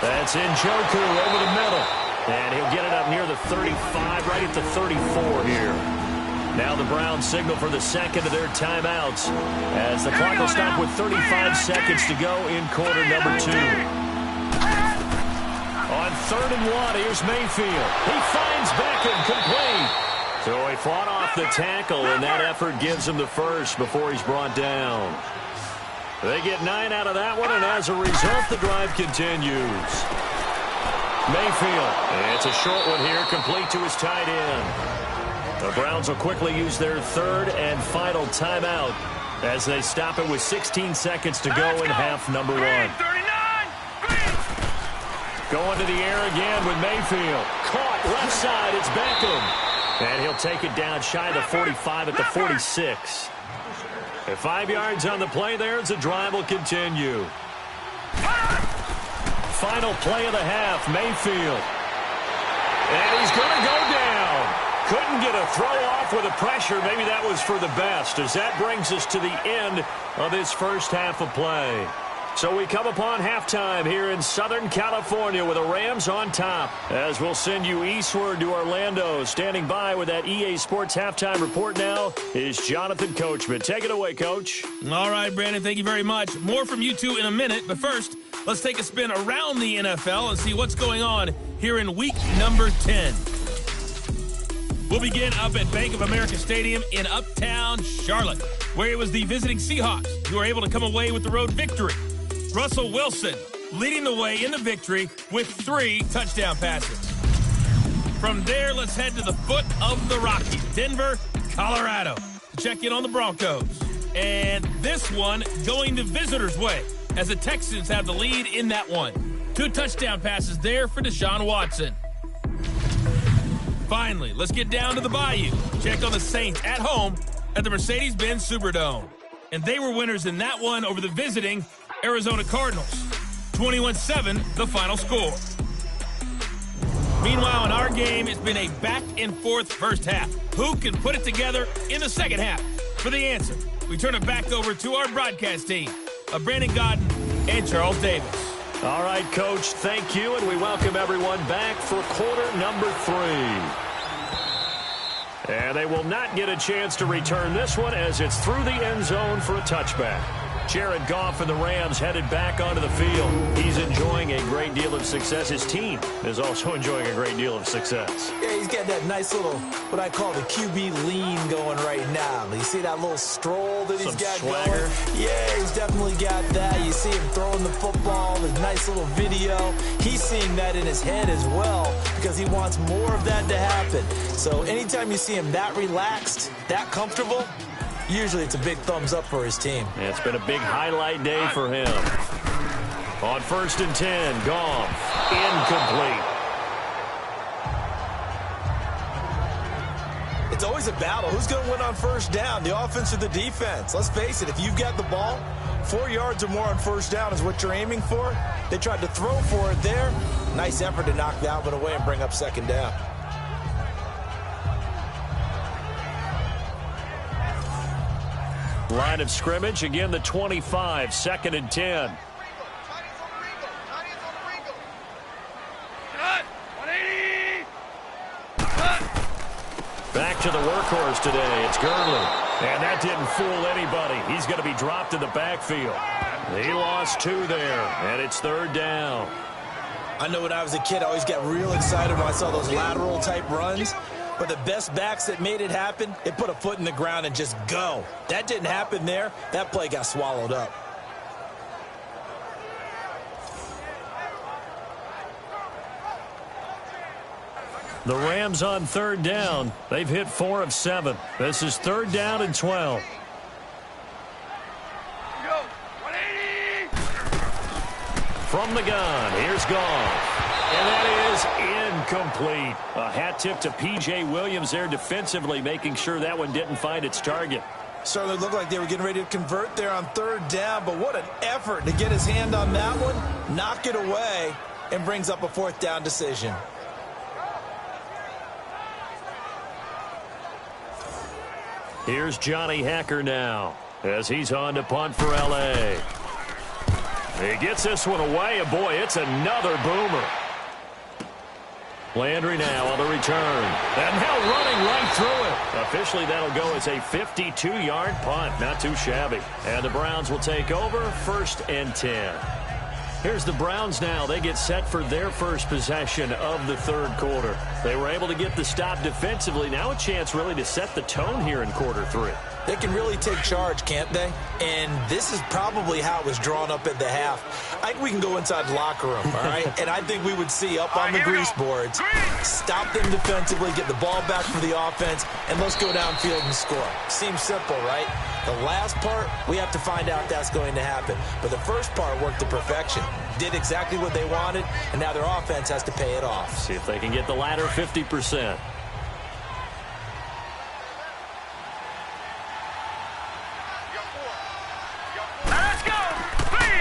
That's Njoku over the middle. And he'll get it up near the 35, right at the 34 here. Now the Browns signal for the second of their timeouts as the clock will stop with 35 seconds to go in quarter number 2. On 3rd and 1, here's Mayfield. He finds Beckham complete. So he fought off the tackle, and that effort gives him the first before he's brought down. They get 9 out of that one, and as a result, the drive continues. Mayfield, it's a short one here, complete to his tight end. The Browns will quickly use their 3rd and final timeout as they stop it with 16 seconds to go in half number 1. Going to the air again with Mayfield. Caught left side, it's Beckham. And he'll take it down shy of the 45 at the 46. At 5 yards on the play there as the drive will continue. Final play of the half, Mayfield. And he's going to go down. Couldn't get a throw off with the pressure. Maybe that was for the best as that brings us to the end of this first half of play. So we come upon halftime here in Southern California with the Rams on top. As we'll send you eastward to Orlando. Standing by with that EA Sports halftime report now is Jonathan Coachman. Take it away, Coach. All right, Brandon, thank you very much. More from you two in a minute, but first, let's take a spin around the NFL and see what's going on here in week number 10. We'll begin up at Bank of America Stadium in Uptown Charlotte, where it was the visiting Seahawks who were able to come away with the road victory. Russell Wilson leading the way in the victory with 3 touchdown passes. From there, let's head to the foot of the Rockies, Denver, Colorado, to check in on the Broncos. And this one going the visitors' way as the Texans have the lead in that one. 2 touchdown passes there for Deshaun Watson. Finally, let's get down to the Bayou. Check on the Saints at home at the Mercedes-Benz Superdome. And they were winners in that one over the visiting Arizona Cardinals. 21-7, the final score. Meanwhile, in our game, it's been a back-and-forth first half. Who can put it together in the second half? For the answer, we turn it back over to our broadcast team of Brandon Godden and Charles Davis. All right, Coach, thank you, and we welcome everyone back for quarter number 3. And they will not get a chance to return this one as it's through the end zone for a touchback. Jared Goff and the Rams headed back onto the field. He's enjoying a great deal of success. His team is also enjoying a great deal of success. Yeah, he's got that nice little, what I call the QB lean going right now. You see that little stroll that he's got swagger going? Yeah, he's definitely got that. You see him throwing the football, the nice little video. He's seeing that in his head as well because he wants more of that to happen. So anytime you see him that relaxed, that comfortable, usually it's a big thumbs up for his team. Yeah, it's been a big highlight day for him. On 1st and 10, Goff, incomplete. It's always a battle. Who's going to win on first down, the offense or the defense? Let's face it, if you've got the ball, 4 yards or more on first down is what you're aiming for. They tried to throw for it there. Nice effort to knock that one away and bring up second down. Line of scrimmage, again the 25, 2nd and 10. Back to the workhorse today, it's Gurley. And that didn't fool anybody. He's going to be dropped in the backfield. He lost 2 there, and it's 3rd down. I know when I was a kid, I always got real excited when I saw those lateral type runs. But the best backs that made it happen, they put a foot in the ground and just go. That didn't happen there. That play got swallowed up. The Rams on 3rd down. They've hit 4 of 7. This is 3rd down and 12. From the gun, here's Goff. And that is incomplete. A hat tip to P.J. Williams there defensively, making sure that one didn't find its target. Certainly looked like they were getting ready to convert there on 3rd down, but what an effort to get his hand on that one, knock it away, and brings up a 4th down decision. Here's Johnny Hacker now as he's on to punt for L.A. He gets this one away, and boy, it's another boomer. Landry now on the return. And now running right through it. Officially, that'll go as a 52-yard punt. Not too shabby. And the Browns will take over 1st and 10. Here's the Browns now. They get set for their first possession of the third quarter. They were able to get the stop defensively. Now a chance really to set the tone here in quarter 3. They can really take charge, can't they? And this is probably how it was drawn up at the half. I think we can go inside the locker room, all right? And I think we would see up on the grease boards, stop them defensively, get the ball back for the offense, and let's go downfield and score. Seems simple, right? The last part, we have to find out that's going to happen. But the first part worked to perfection. Did exactly what they wanted, and now their offense has to pay it off. See if they can get the latter 50%.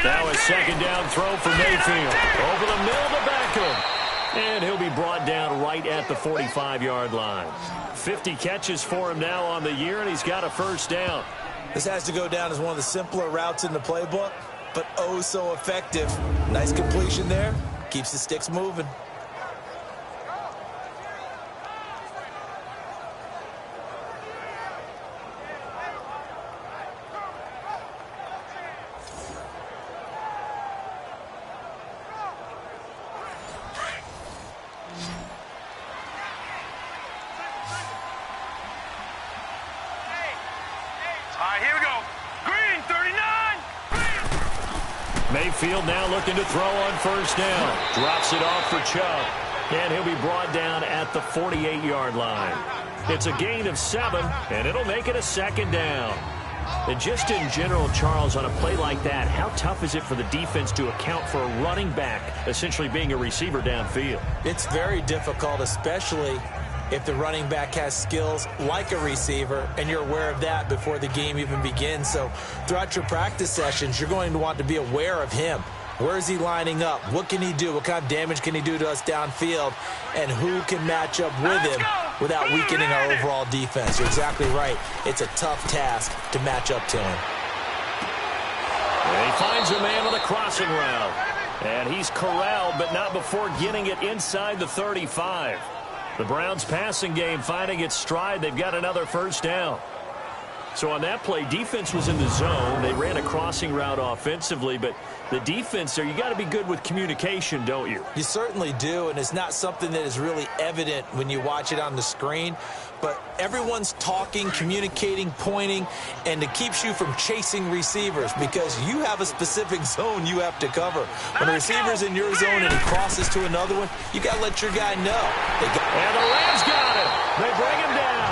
Now a second down throw for Mayfield. Over the middle to Beckham. And he'll be brought down right at the 45-yard line. 50 catches for him now on the year, and he's got a first down. This has to go down as one of the simpler routes in the playbook, but oh so effective. Nice completion there. Keeps the sticks moving. Here we go. Green, 39. Mayfield now looking to throw on first down. Drops it off for Chubb. And he'll be brought down at the 48-yard line. It's a gain of 7, and it'll make it a second down. And just in general, Charles, on a play like that, how tough is it for the defense to account for a running back essentially being a receiver downfield? It's very difficult, especially if the running back has skills like a receiver, and you're aware of that before the game even begins. So throughout your practice sessions, you're going to want to be aware of him. Where is he lining up? What can he do? What kind of damage can he do to us downfield? And who can match up with him without weakening our overall defense? You're exactly right. It's a tough task to match up to him. And he finds a man on the crossing route. And he's corralled, but not before getting it inside the 35. The Browns passing game finding its stride. They've got another first down. So on that play, defense was in the zone. They ran a crossing route offensively, but the defense there, you got to be good with communication, don't you? You certainly do, and it's not something that is really evident when you watch it on the screen. But everyone's talking, communicating, pointing, and it keeps you from chasing receivers because you have a specific zone you have to cover. When a receiver's in your zone and he crosses to another one, you got to let your guy know. And the Rams got him. They bring him down.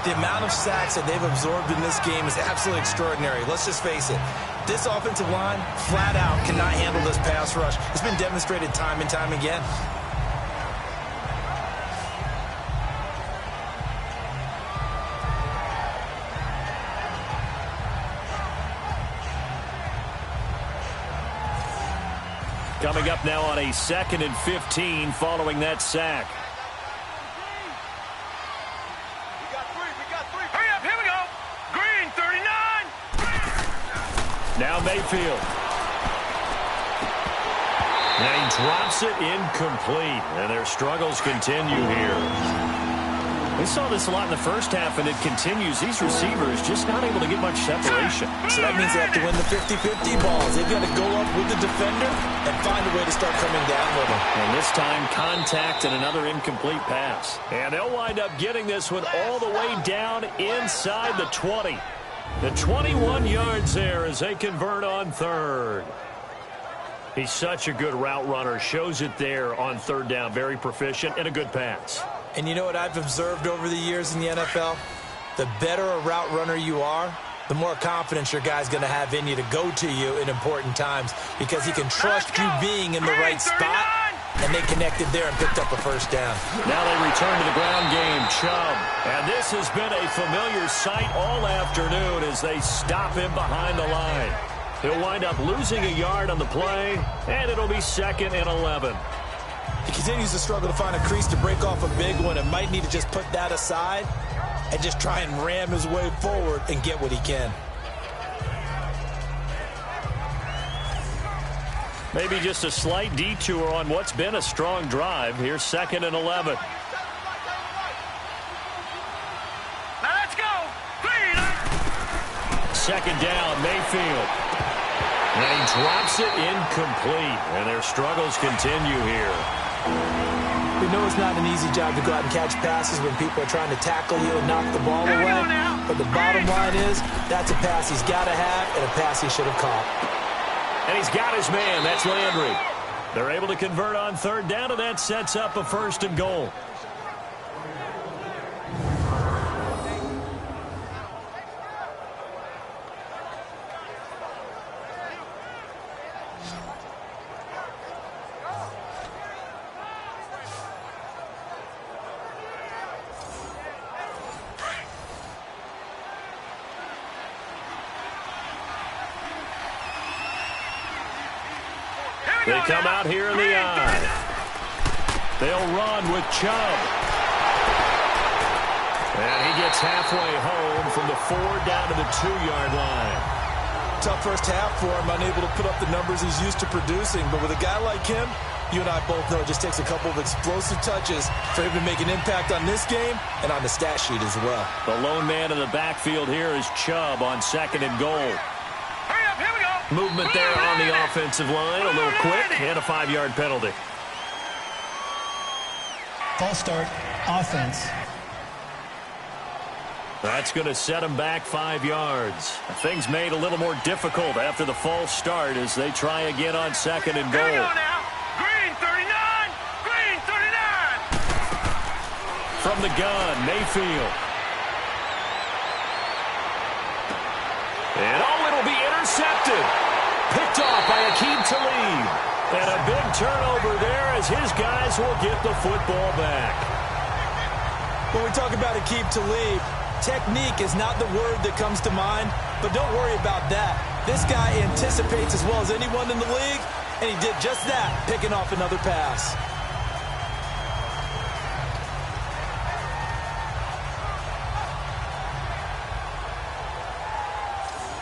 The amount of sacks that they've absorbed in this game is absolutely extraordinary. Let's just face it. This offensive line, flat out, cannot handle this pass rush. It's been demonstrated time and time again. Coming up now on a 2nd and 15 following that sack. Now Mayfield. Now he drops it incomplete, and their struggles continue here. We saw this a lot in the first half, and it continues. These receivers just not able to get much separation. So that means they have to win the 50-50 balls. They've got to go up with the defender and find a way to start coming down with them. And this time, contact and another incomplete pass. And they'll wind up getting this one all the way down inside the 20. The 21 yards there as they convert on third. He's such a good route runner. Shows it there on third down. Very proficient and a good pass. And you know what I've observed over the years in the NFL? The better a route runner you are, the more confidence your guy's going to have in you to go to you in important times because he can trust you being in the right spot. And they connected there and picked up a first down. Now they return to the ground game. Chubb. And this has been a familiar sight all afternoon as they stop him behind the line. He'll wind up losing a yard on the play, and it'll be 2nd and 11. He continues to struggle to find a crease to break off a big one and might need to just put that aside and just try and ram his way forward and get what he can. Maybe just a slight detour on what's been a strong drive. Here's 2nd and 11. Now let's go. Green. 2nd down, Mayfield. And he drops it incomplete. And their struggles continue here. We know it's not an easy job to go out and catch passes when people are trying to tackle you and knock the ball away. But the bottom line is, that's a pass he's got to have and a pass he should have caught. And he's got his man. That's Landry. They're able to convert on 3rd down, and that sets up a 1st and goal. They come out here in the eye. They'll run with Chubb. And he gets halfway home from the 4 down to the 2-yard line. Tough first half for him, unable to put up the numbers he's used to producing. But with a guy like him, you and I both know it just takes a couple of explosive touches for him to make an impact on this game and on the stat sheet as well. The lone man in the backfield here is Chubb on 2nd and goal. Movement there on the offensive line. A little quick and a 5-yard penalty. False start, offense. That's going to set them back 5 yards. Things made a little more difficult after the false start as they try again on 2nd and goal. Here we go now. Green 39. Green 39. From the gun, Mayfield. And it'll be intercepted. Picked off by Aqib Talib. And a big turnover there as his guys will get the football back. When we talk about Aqib Talib, technique is not the word that comes to mind, but don't worry about that. This guy anticipates as well as anyone in the league, and he did just that, picking off another pass.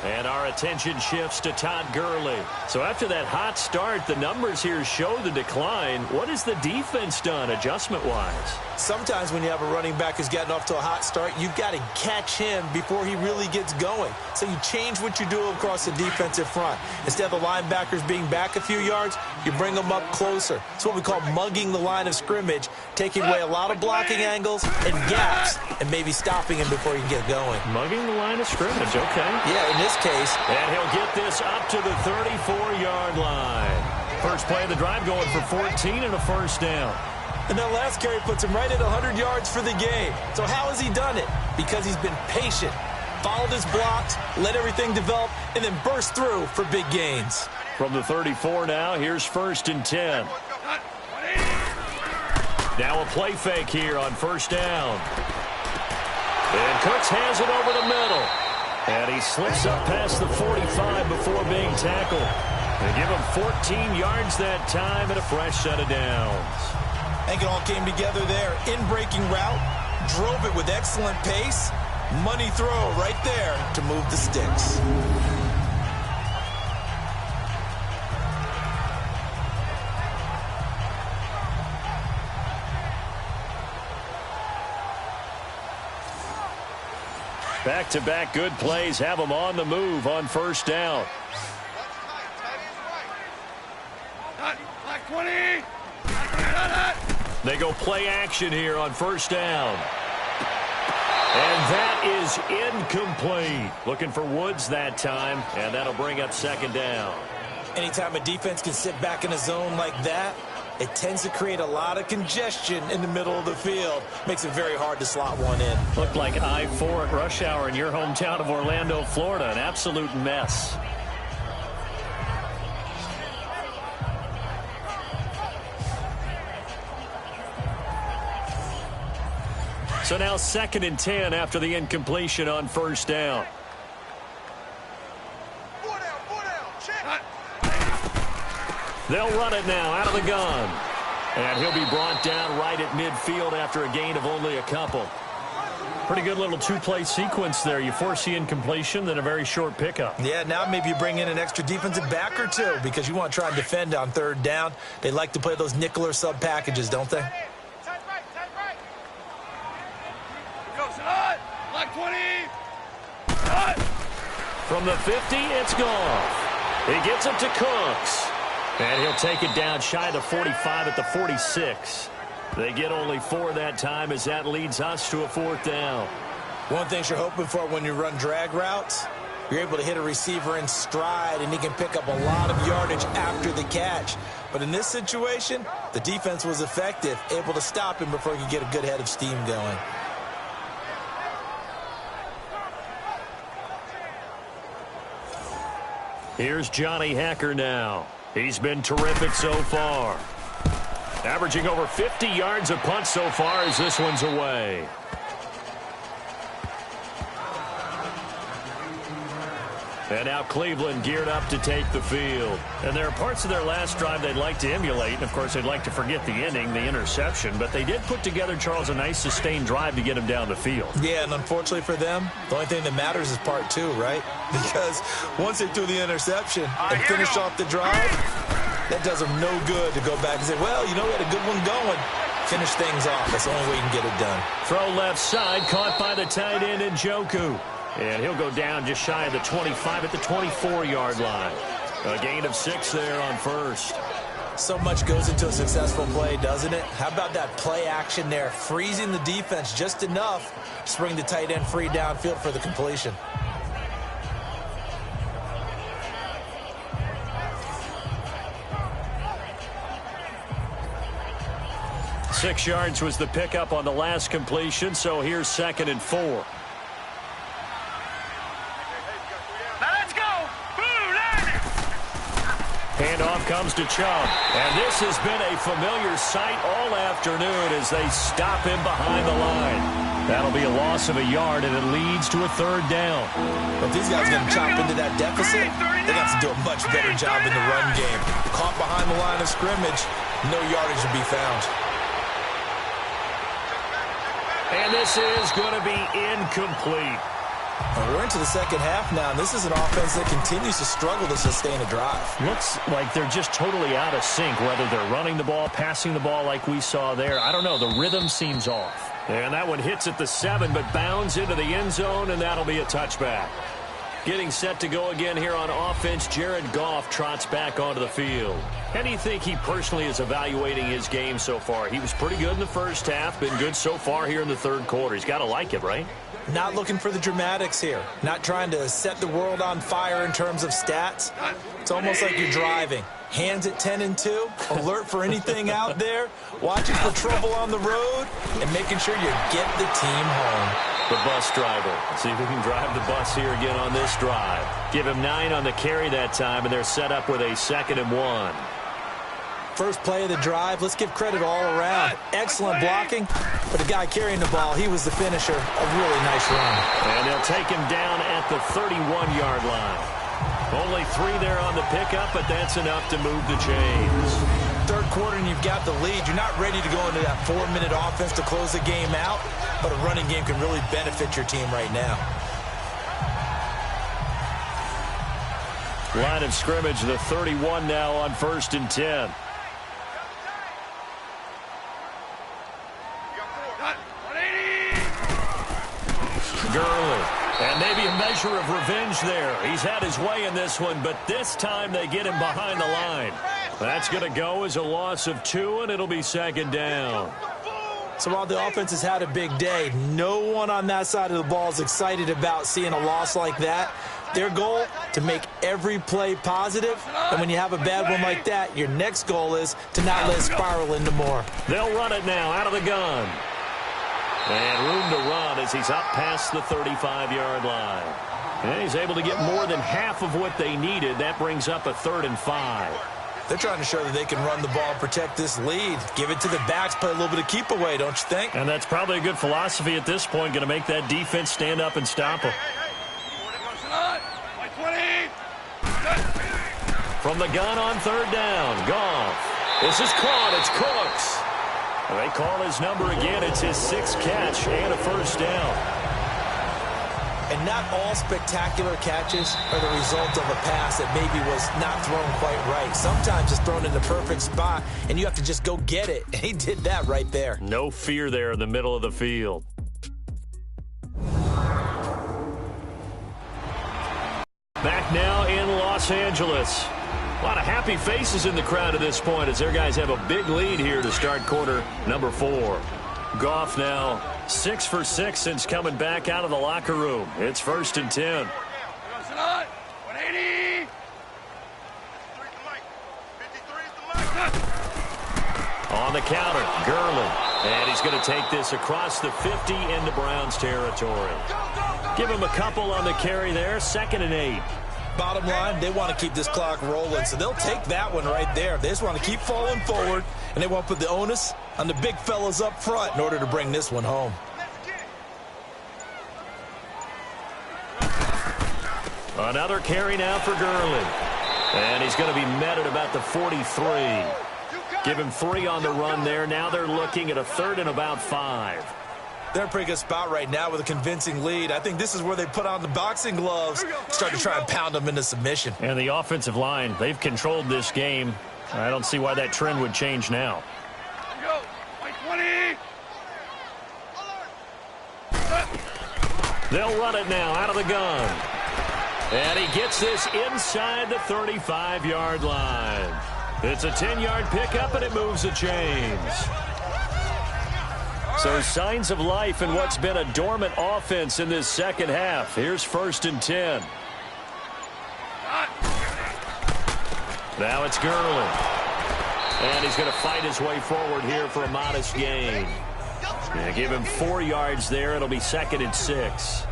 And our attention shifts to Todd Gurley. So after that hot start, the numbers here show the decline. What has the defense done adjustment-wise? Sometimes when you have a running back who's gotten off to a hot start, you've got to catch him before he really gets going. So you change what you do across the defensive front. Instead of the linebackers being back a few yards, you bring them up closer. It's what we call mugging the line of scrimmage, taking away a lot of blocking angles and gaps, and maybe stopping him before you get going. Mugging the line of scrimmage, okay. Yeah, in this case. And he'll get this up to the 34-yard line. First play of the drive going for 14 and a 1st down. And that last carry puts him right at 100 yards for the game. So how has he done it? Because he's been patient, followed his blocks, let everything develop, and then burst through for big gains. From the 34 now, here's 1st and 10. Now a play fake here on 1st down. And Cooks has it over the middle. And he slips up past the 45 before being tackled. They give him 14 yards that time and a fresh set of downs. I think it all came together there. In-breaking route, drove it with excellent pace. Money throw right there to move the sticks. Back-to-back good plays have them on the move on 1st down. Black 20. They go play action here on 1st down. And that is incomplete. Looking for Woods that time, and that'll bring up 2nd down. Anytime a defense can sit back in a zone like that, it tends to create a lot of congestion in the middle of the field. Makes it very hard to slot one in. Looked like I-4 at rush hour in your hometown of Orlando, Florida. An absolute mess. So now 2nd and 10 after the incompletion on 1st down. They'll run it now out of the gun. And he'll be brought down right at midfield after a gain of only a couple. Pretty good little two-play sequence there. You force the incompletion, then a very short pickup. Yeah, now maybe you bring in an extra defensive back or two because you want to try and defend on third down. They like to play those nickel or sub packages, don't they? From the 50, it's gone. He gets it to Cooks. And he'll take it down shy of the 45 at the 46. They get only 4 that time as that leads us to a 4th down. One thing you're hoping for when you run drag routes, you're able to hit a receiver in stride, and he can pick up a lot of yardage after the catch. But in this situation, the defense was effective, able to stop him before he could get a good head of steam going. Here's Johnny Hacker now. He's been terrific so far. Averaging over 50 yards a punt so far as this one's away. And now Cleveland geared up to take the field. And there are parts of their last drive they'd like to emulate. And, of course, they'd like to forget the ending, the interception. But they did put together, Charles, a nice sustained drive to get him down the field. Yeah, and unfortunately for them, the only thing that matters is part 2, right? Because once they threw the interception and finished off the drive, that does them no good to go back and say, well, you know, we had a good one going. Finish things off. That's the only way you can get it done. Throw left side, caught by the tight end Njoku. And he'll go down just shy of the 25 at the 24-yard line. A gain of 6 there on first. So much goes into a successful play, doesn't it? How about that play action there? Freezing the defense just enough to bring the tight end free downfield for the completion. Six yards was the pickup on the last completion, so here's 2nd and 4. Handoff comes to Chubb. And this has been a familiar sight all afternoon as they stop him behind the line. That'll be a loss of a yard, and it leads to a 3rd down. But if these guys are going to chop into that deficit, they have to do a much better job in the run game. Caught behind the line of scrimmage, no yardage to be found. And this is going to be incomplete. We're into the second half now, and this is an offense that continues to struggle to sustain a drive. Looks like they're just totally out of sync, whether they're running the ball, passing the ball like we saw there. I don't know. The rhythm seems off. And that one hits at the 7, but bounds into the end zone, and that'll be a touchback. Getting set to go again here on offense, Jared Goff trots back onto the field. How do you think he personally is evaluating his game so far? He was pretty good in the first half, been good so far here in the 3rd quarter. He's got to like it, right? Not looking for the dramatics here. Not trying to set the world on fire in terms of stats. It's almost like you're driving. Hands at 10 and 2, alert for anything out there, watching for trouble on the road, and making sure you get the team home. The bus driver. See if we can drive the bus here again on this drive. Give him 9 on the carry that time, and they're set up with a 2nd and 1. First play of the drive, let's give credit all around. Excellent blocking, but the guy carrying the ball, he was the finisher. A really nice run. And they'll take him down at the 31-yard line. Only 3 there on the pickup, but that's enough to move the chains. 3rd quarter and you've got the lead. You're not ready to go into that 4-minute offense to close the game out, but a running game can really benefit your team right now. Line of scrimmage, the 31 now on 1st and 10. Gurley. And maybe a measure of revenge there. He's had his way in this one, but this time they get him behind the line. That's going to go as a loss of 2, and it'll be 2nd down. So while the offense has had a big day, no one on that side of the ball is excited about seeing a loss like that. Their goal, to make every play positive, and when you have a bad one like that, your next goal is to not let it spiral into more. They'll run it now out of the gun. And room to run as he's up past the 35-yard line. And he's able to get more than half of what they needed. That brings up a 3rd and 5. They're trying to show that they can run the ball and protect this lead. Give it to the backs, play a little bit of keep away, don't you think? And that's probably a good philosophy at this point, going to make that defense stand up and stop them. From the gun on 3rd down, Goff. This is caught. It's Cooks. They call his number again. It's his 6th catch and a first down. And not all spectacular catches are the result of a pass that maybe was not thrown quite right. Sometimes it's thrown in the perfect spot, and you have to just go get it. And he did that right there. No fear there in the middle of the field. Back now in Los Angeles. A lot of happy faces in the crowd at this point as their guys have a big lead here to start quarter number 4. Goff now 6 for 6 since coming back out of the locker room. It's 1st and 10. On the counter, Gurley. And he's going to take this across the 50 into Browns territory. Give him a couple on the carry there. 2nd and 8. Bottom line, they want to keep this clock rolling, so they'll take that one right there. They just want to keep falling forward, and they want to put the onus on the big fellas up front in order to bring this one home. Another carry now for Gurley. And he's going to be met at about the 43. Give him 3 on the run there. Now they're looking at a 3rd and about 5. They're in a pretty good spot right now with a convincing lead. I think this is where they put on the boxing gloves, start to try and pound them into submission. And the offensive line, they've controlled this game. I don't see why that trend would change now. They'll run it now out of the gun. And he gets this inside the 35-yard line. It's a 10-yard pickup, and it moves the chains. So signs of life in what's been a dormant offense in this second half. Here's 1st and 10. Now it's Gurley. And he's going to fight his way forward here for a modest gain. Give him 4 yards there. It'll be 2nd and 6.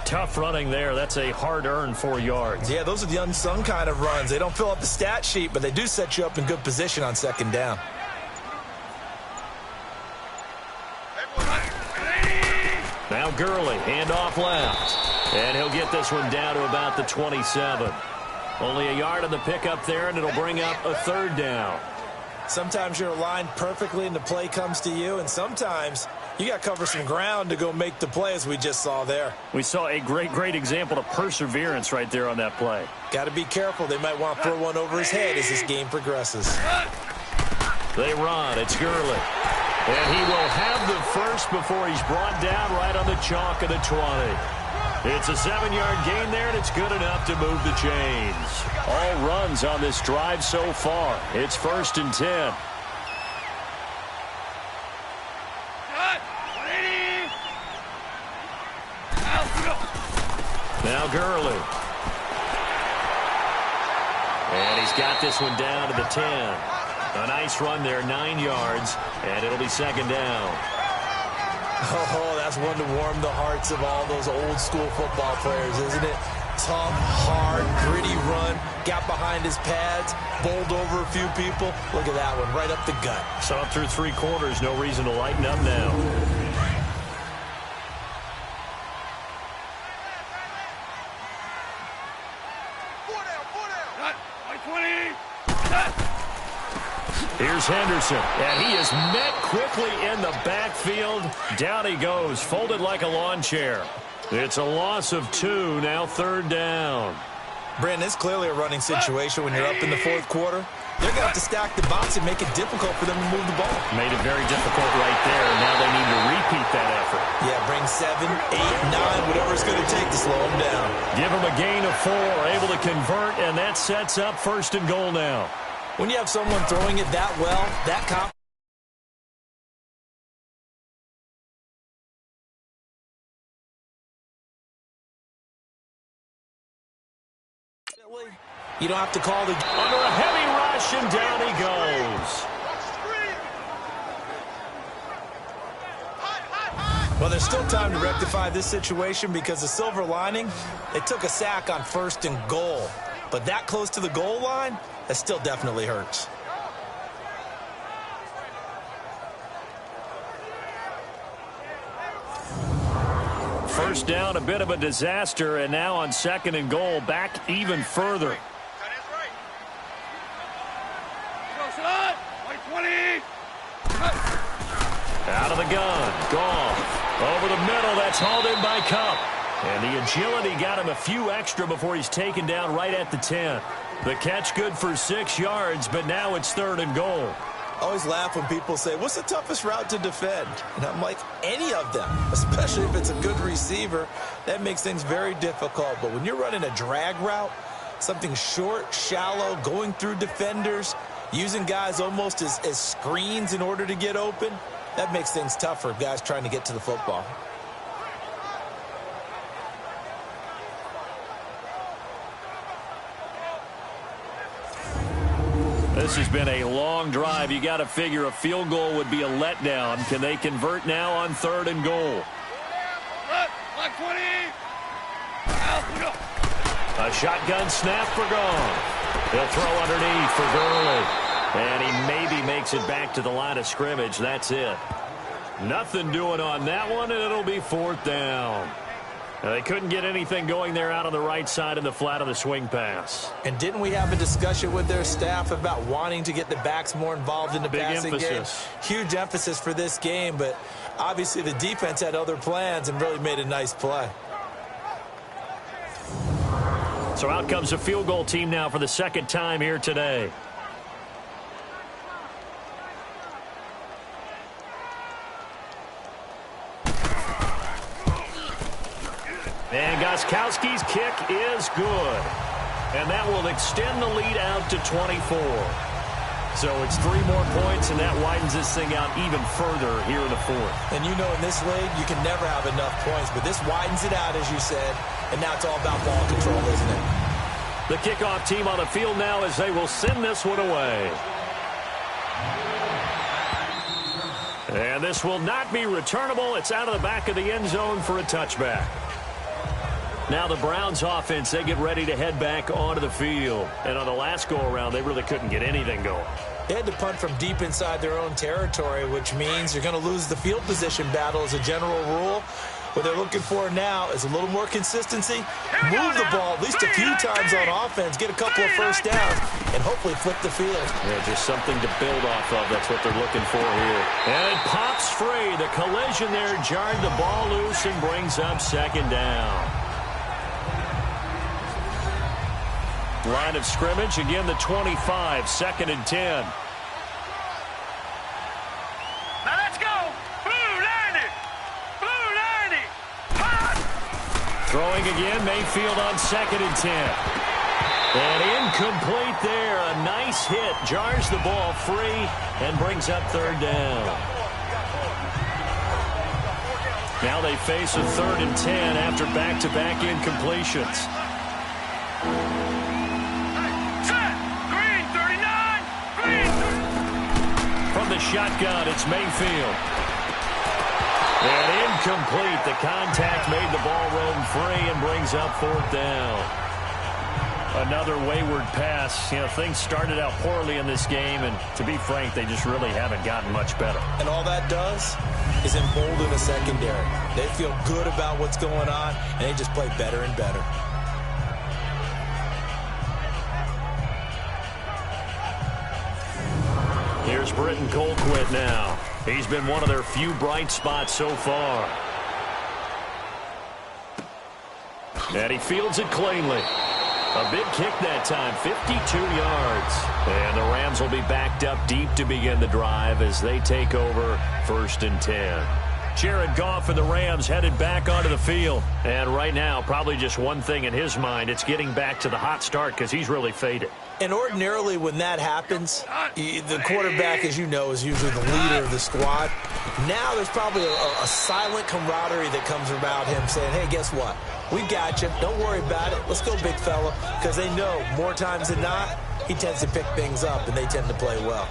Tough running there. That's a hard-earned 4 yards. Yeah, those are the unsung kind of runs. They don't fill up the stat sheet, but they do set you up in good position on 2nd down. Now Gurley, handoff left. And he'll get this one down to about the 27. Only a yard on the pickup there, and it'll bring up a 3rd down. Sometimes you're aligned perfectly and the play comes to you, and sometimes you got to cover some ground to go make the play, as we just saw there. We saw a great example of perseverance right there on that play. Got to be careful. They might want to throw one over his head as this game progresses. They run. It's Gurley. And he will have the first before he's brought down right on the chalk of the 20. It's a 7-yard gain there, and it's good enough to move the chains. All runs on this drive so far. It's 1st and 10. Now Gurley. And he's got this one down to the 10. A nice run there, 9 yards, and it'll be 2nd down. Oh, that's one to warm the hearts of all those old-school football players, isn't it? Tough, hard, gritty run, got behind his pads, bowled over a few people. Look at that one, right up the gut. So up through 3 quarters, no reason to lighten up now. Here's Henderson, and he is met quickly in the backfield. Down he goes, folded like a lawn chair. It's a loss of 2, now 3rd down. Brandon, it's clearly a running situation when you're up in the 4th quarter. They're going to have to stack the box and make it difficult for them to move the ball. Made it very difficult right there, and now they need to repeat that effort. Yeah, bring 7, 8, 9, whatever it's going to take to slow them down. Give them a gain of 4, able to convert, and that sets up 1st and goal now. When you have someone throwing it that well, that you don't have to call the... Under a heavy rush, and down he goes. Well, there's still time to rectify this situation because the silver lining, they took a sack on 1st and goal. But that close to the goal line, that still definitely hurts. First down, a bit of a disaster, and now on 2nd and goal, back even further. Out of the gun. Goff. Over the middle. That's hauled in by Cup. And the agility got him a few extra before he's taken down right at the 10. The catch good for 6 yards, but now it's 3rd and goal. I always laugh when people say, what's the toughest route to defend? And I'm like, any of them, especially if it's a good receiver. That makes things very difficult. But when you're running a drag route, something short, shallow, going through defenders, using guys almost as screens in order to get open, that makes things tough for guys trying to get to the football. This has been a long drive. You got to figure a field goal would be a letdown. Can they convert now on 3rd and goal? A shotgun snap for Goff. He'll throw underneath for Gurley. And he maybe makes it back to the line of scrimmage. That's it. Nothing doing on that one, and it'll be 4th down. Now, they couldn't get anything going there out on the right side in the flat of the swing pass. And didn't we have a discussion with their staff about wanting to get the backs more involved in the passing game? Huge emphasis for this game, but obviously the defense had other plans and really made a nice play. So out comes a field goal team now for the 2nd time here today. And Gostkowski's kick is good. And that will extend the lead out to 24. So it's 3 more points, and that widens this thing out even further here in the 4th. And you know in this league, you can never have enough points, but this widens it out, as you said, and now it's all about ball control, isn't it? The kickoff team on the field now as they will send this one away. And this will not be returnable. It's out of the back of the end zone for a touchback. Now the Browns offense, they get ready to head back onto the field. And on the last go-around, they really couldn't get anything going. They had to punt from deep inside their own territory, which means you're going to lose the field position battle as a general rule. What they're looking for now is a little more consistency, move the ball at least a few times on offense, get a couple of first downs, and hopefully flip the field. Yeah, just something to build off of. That's what they're looking for here. And it pops free. The collision there jarred the ball loose and brings up 2nd down. Line of scrimmage, again the 25, 2nd and 10. Now let's go. Blue 90. Blue 90. Hot. Throwing again, Mayfield on 2nd and 10. And incomplete there. A nice hit. Jars the ball free and brings up 3rd down. Now they face a 3rd and 10 after back-to-back incompletions. From the shotgun, it's Mayfield. And incomplete. The contact made the ball roam free and brings up 4th down. Another wayward pass. You know, things started out poorly in this game, and to be frank, they just really haven't gotten much better. And all that does is embolden a secondary. They feel good about what's going on, and they just play better and better. Here's Britton Colquitt now. He's been one of their few bright spots so far. And he fields it cleanly. A big kick that time, 52 yards. And the Rams will be backed up deep to begin the drive as they take over 1st and 10. Jared Goff and the Rams headed back onto the field. And right now, probably just one thing in his mind. It's getting back to the hot start because he's really faded. And ordinarily when that happens, the quarterback, as you know, is usually the leader of the squad. Now there's probably a silent camaraderie that comes about him saying, hey, guess what? We got you. Don't worry about it. Let's go, big fella. Because they know more times than not, he tends to pick things up, and they tend to play well.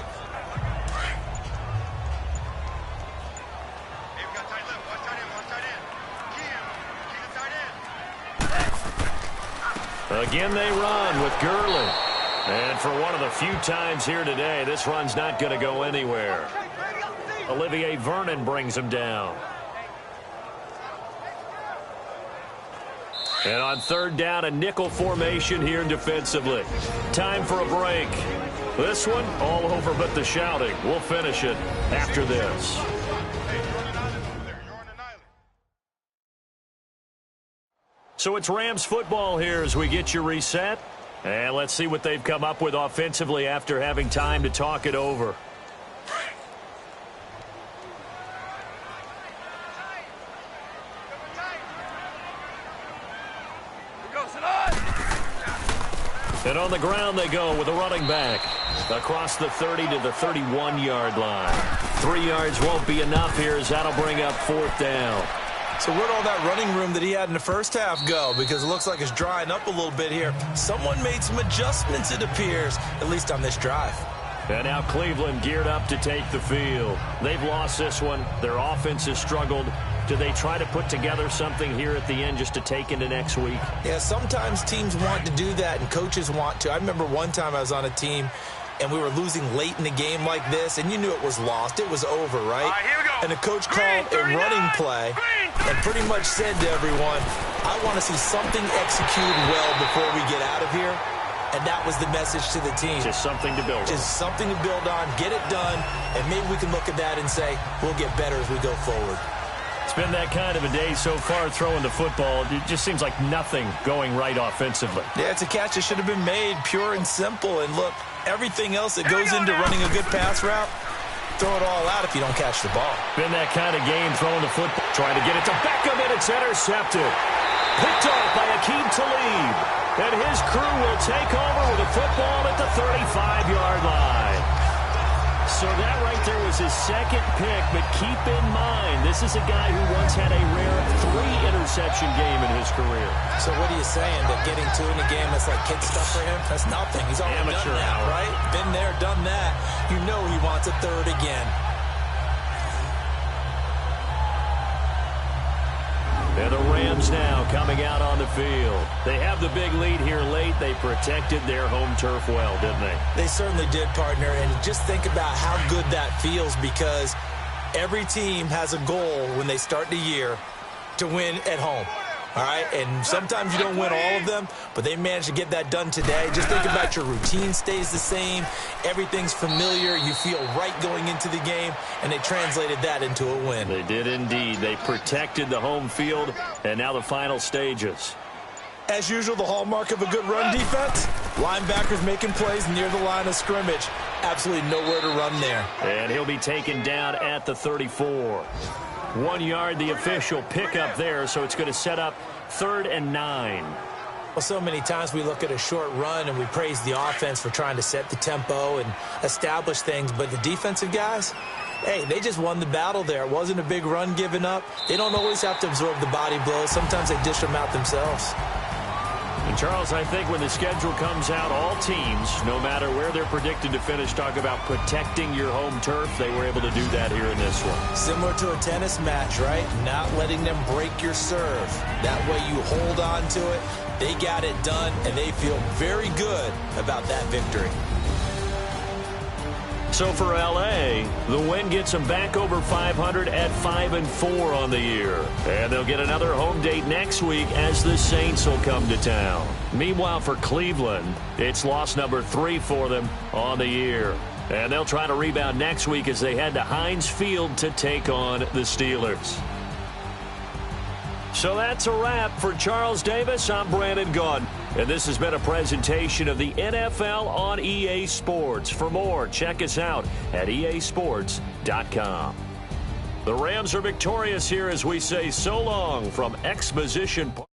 Again, they run with Gurley. And for one of the few times here today, this run's not going to go anywhere. Olivier Vernon brings him down. And on 3rd down, a nickel formation here defensively. Time for a break. This one, all over but the shouting. We'll finish it after this. So it's Rams football here as we get you reset. And let's see what they've come up with offensively after having time to talk it over. And on the ground they go with a running back across the 30 to the 31-yard line. 3 yards won't be enough here as that'll bring up 4th down. So where'd all that running room that he had in the first half go? Because it looks like it's drying up a little bit here. Someone made some adjustments, it appears, at least on this drive. And now Cleveland geared up to take the field. They've lost this one. Their offense has struggled. Do they try to put together something here at the end just to take into next week? Yeah, sometimes teams want to do that and coaches want to. I remember one time I was on a team and we were losing late in the game like this, and you knew it was lost. It was over, right? All right, here we go. And the coach called a running play and pretty much said to everyone, I want to see something executed well before we get out of here. And that was the message to the team. Just something to build on. Just something to build on, get it done, and maybe we can look at that and say, we'll get better as we go forward. It's been that kind of a day so far throwing the football. It just seems like nothing going right offensively. Yeah, it's a catch that should have been made, pure and simple. And look, everything else that goes into running a good pass route, throw it all out if you don't catch the ball. Been that kind of game throwing the football. Trying to get it to Beckham, and it's intercepted. Picked off by Akeem Talib. And his crew will take over with the football at the 35-yard line. So that right there was his second pick, but keep in mind, this is a guy who once had a rare 3-interception game in his career. So what are you saying, that getting 2 in a game, that's like kid stuff for him? That's nothing. He's already Amateur done that, hour. right? Been there, done that. You know he wants a 3rd again. And the Rams now coming out on the field. They have the big lead here late. They protected their home turf well, didn't they? They certainly did, partner. And just think about how good that feels, because every team has a goal when they start the year to win at home. All right, and sometimes you don't win all of them, but they managed to get that done today. Just think about your routine stays the same. Everything's familiar. You feel right going into the game, and they translated that into a win. They did indeed. They protected the home field, and now the final stages. As usual, the hallmark of a good run defense, linebackers making plays near the line of scrimmage. Absolutely nowhere to run there. And he'll be taken down at the 34. 1 yard, the official pickup there, so it's going to set up 3rd and 9. Well, so many times we look at a short run and we praise the offense for trying to set the tempo and establish things, but the defensive guys, hey, they just won the battle there. It wasn't a big run given up. They don't always have to absorb the body blows. Sometimes they dish them out themselves. And Charles, I think when the schedule comes out, all teams, no matter where they're predicted to finish, talk about protecting your home turf. They were able to do that here in this one. Similar to a tennis match, right? Not letting them break your serve. That way you hold on to it. They got it done, and they feel very good about that victory. So for L.A., the win gets them back over 500 at 5-4 on the year. And they'll get another home date next week as the Saints will come to town. Meanwhile, for Cleveland, it's loss number 3 for them on the year. And they'll try to rebound next week as they head to Heinz Field to take on the Steelers. So that's a wrap for Charles Davis. I'm Brandon Gaudin. And this has been a presentation of the NFL on EA Sports. For more, check us out at easports.com. The Rams are victorious here as we say so long from Exposition Park.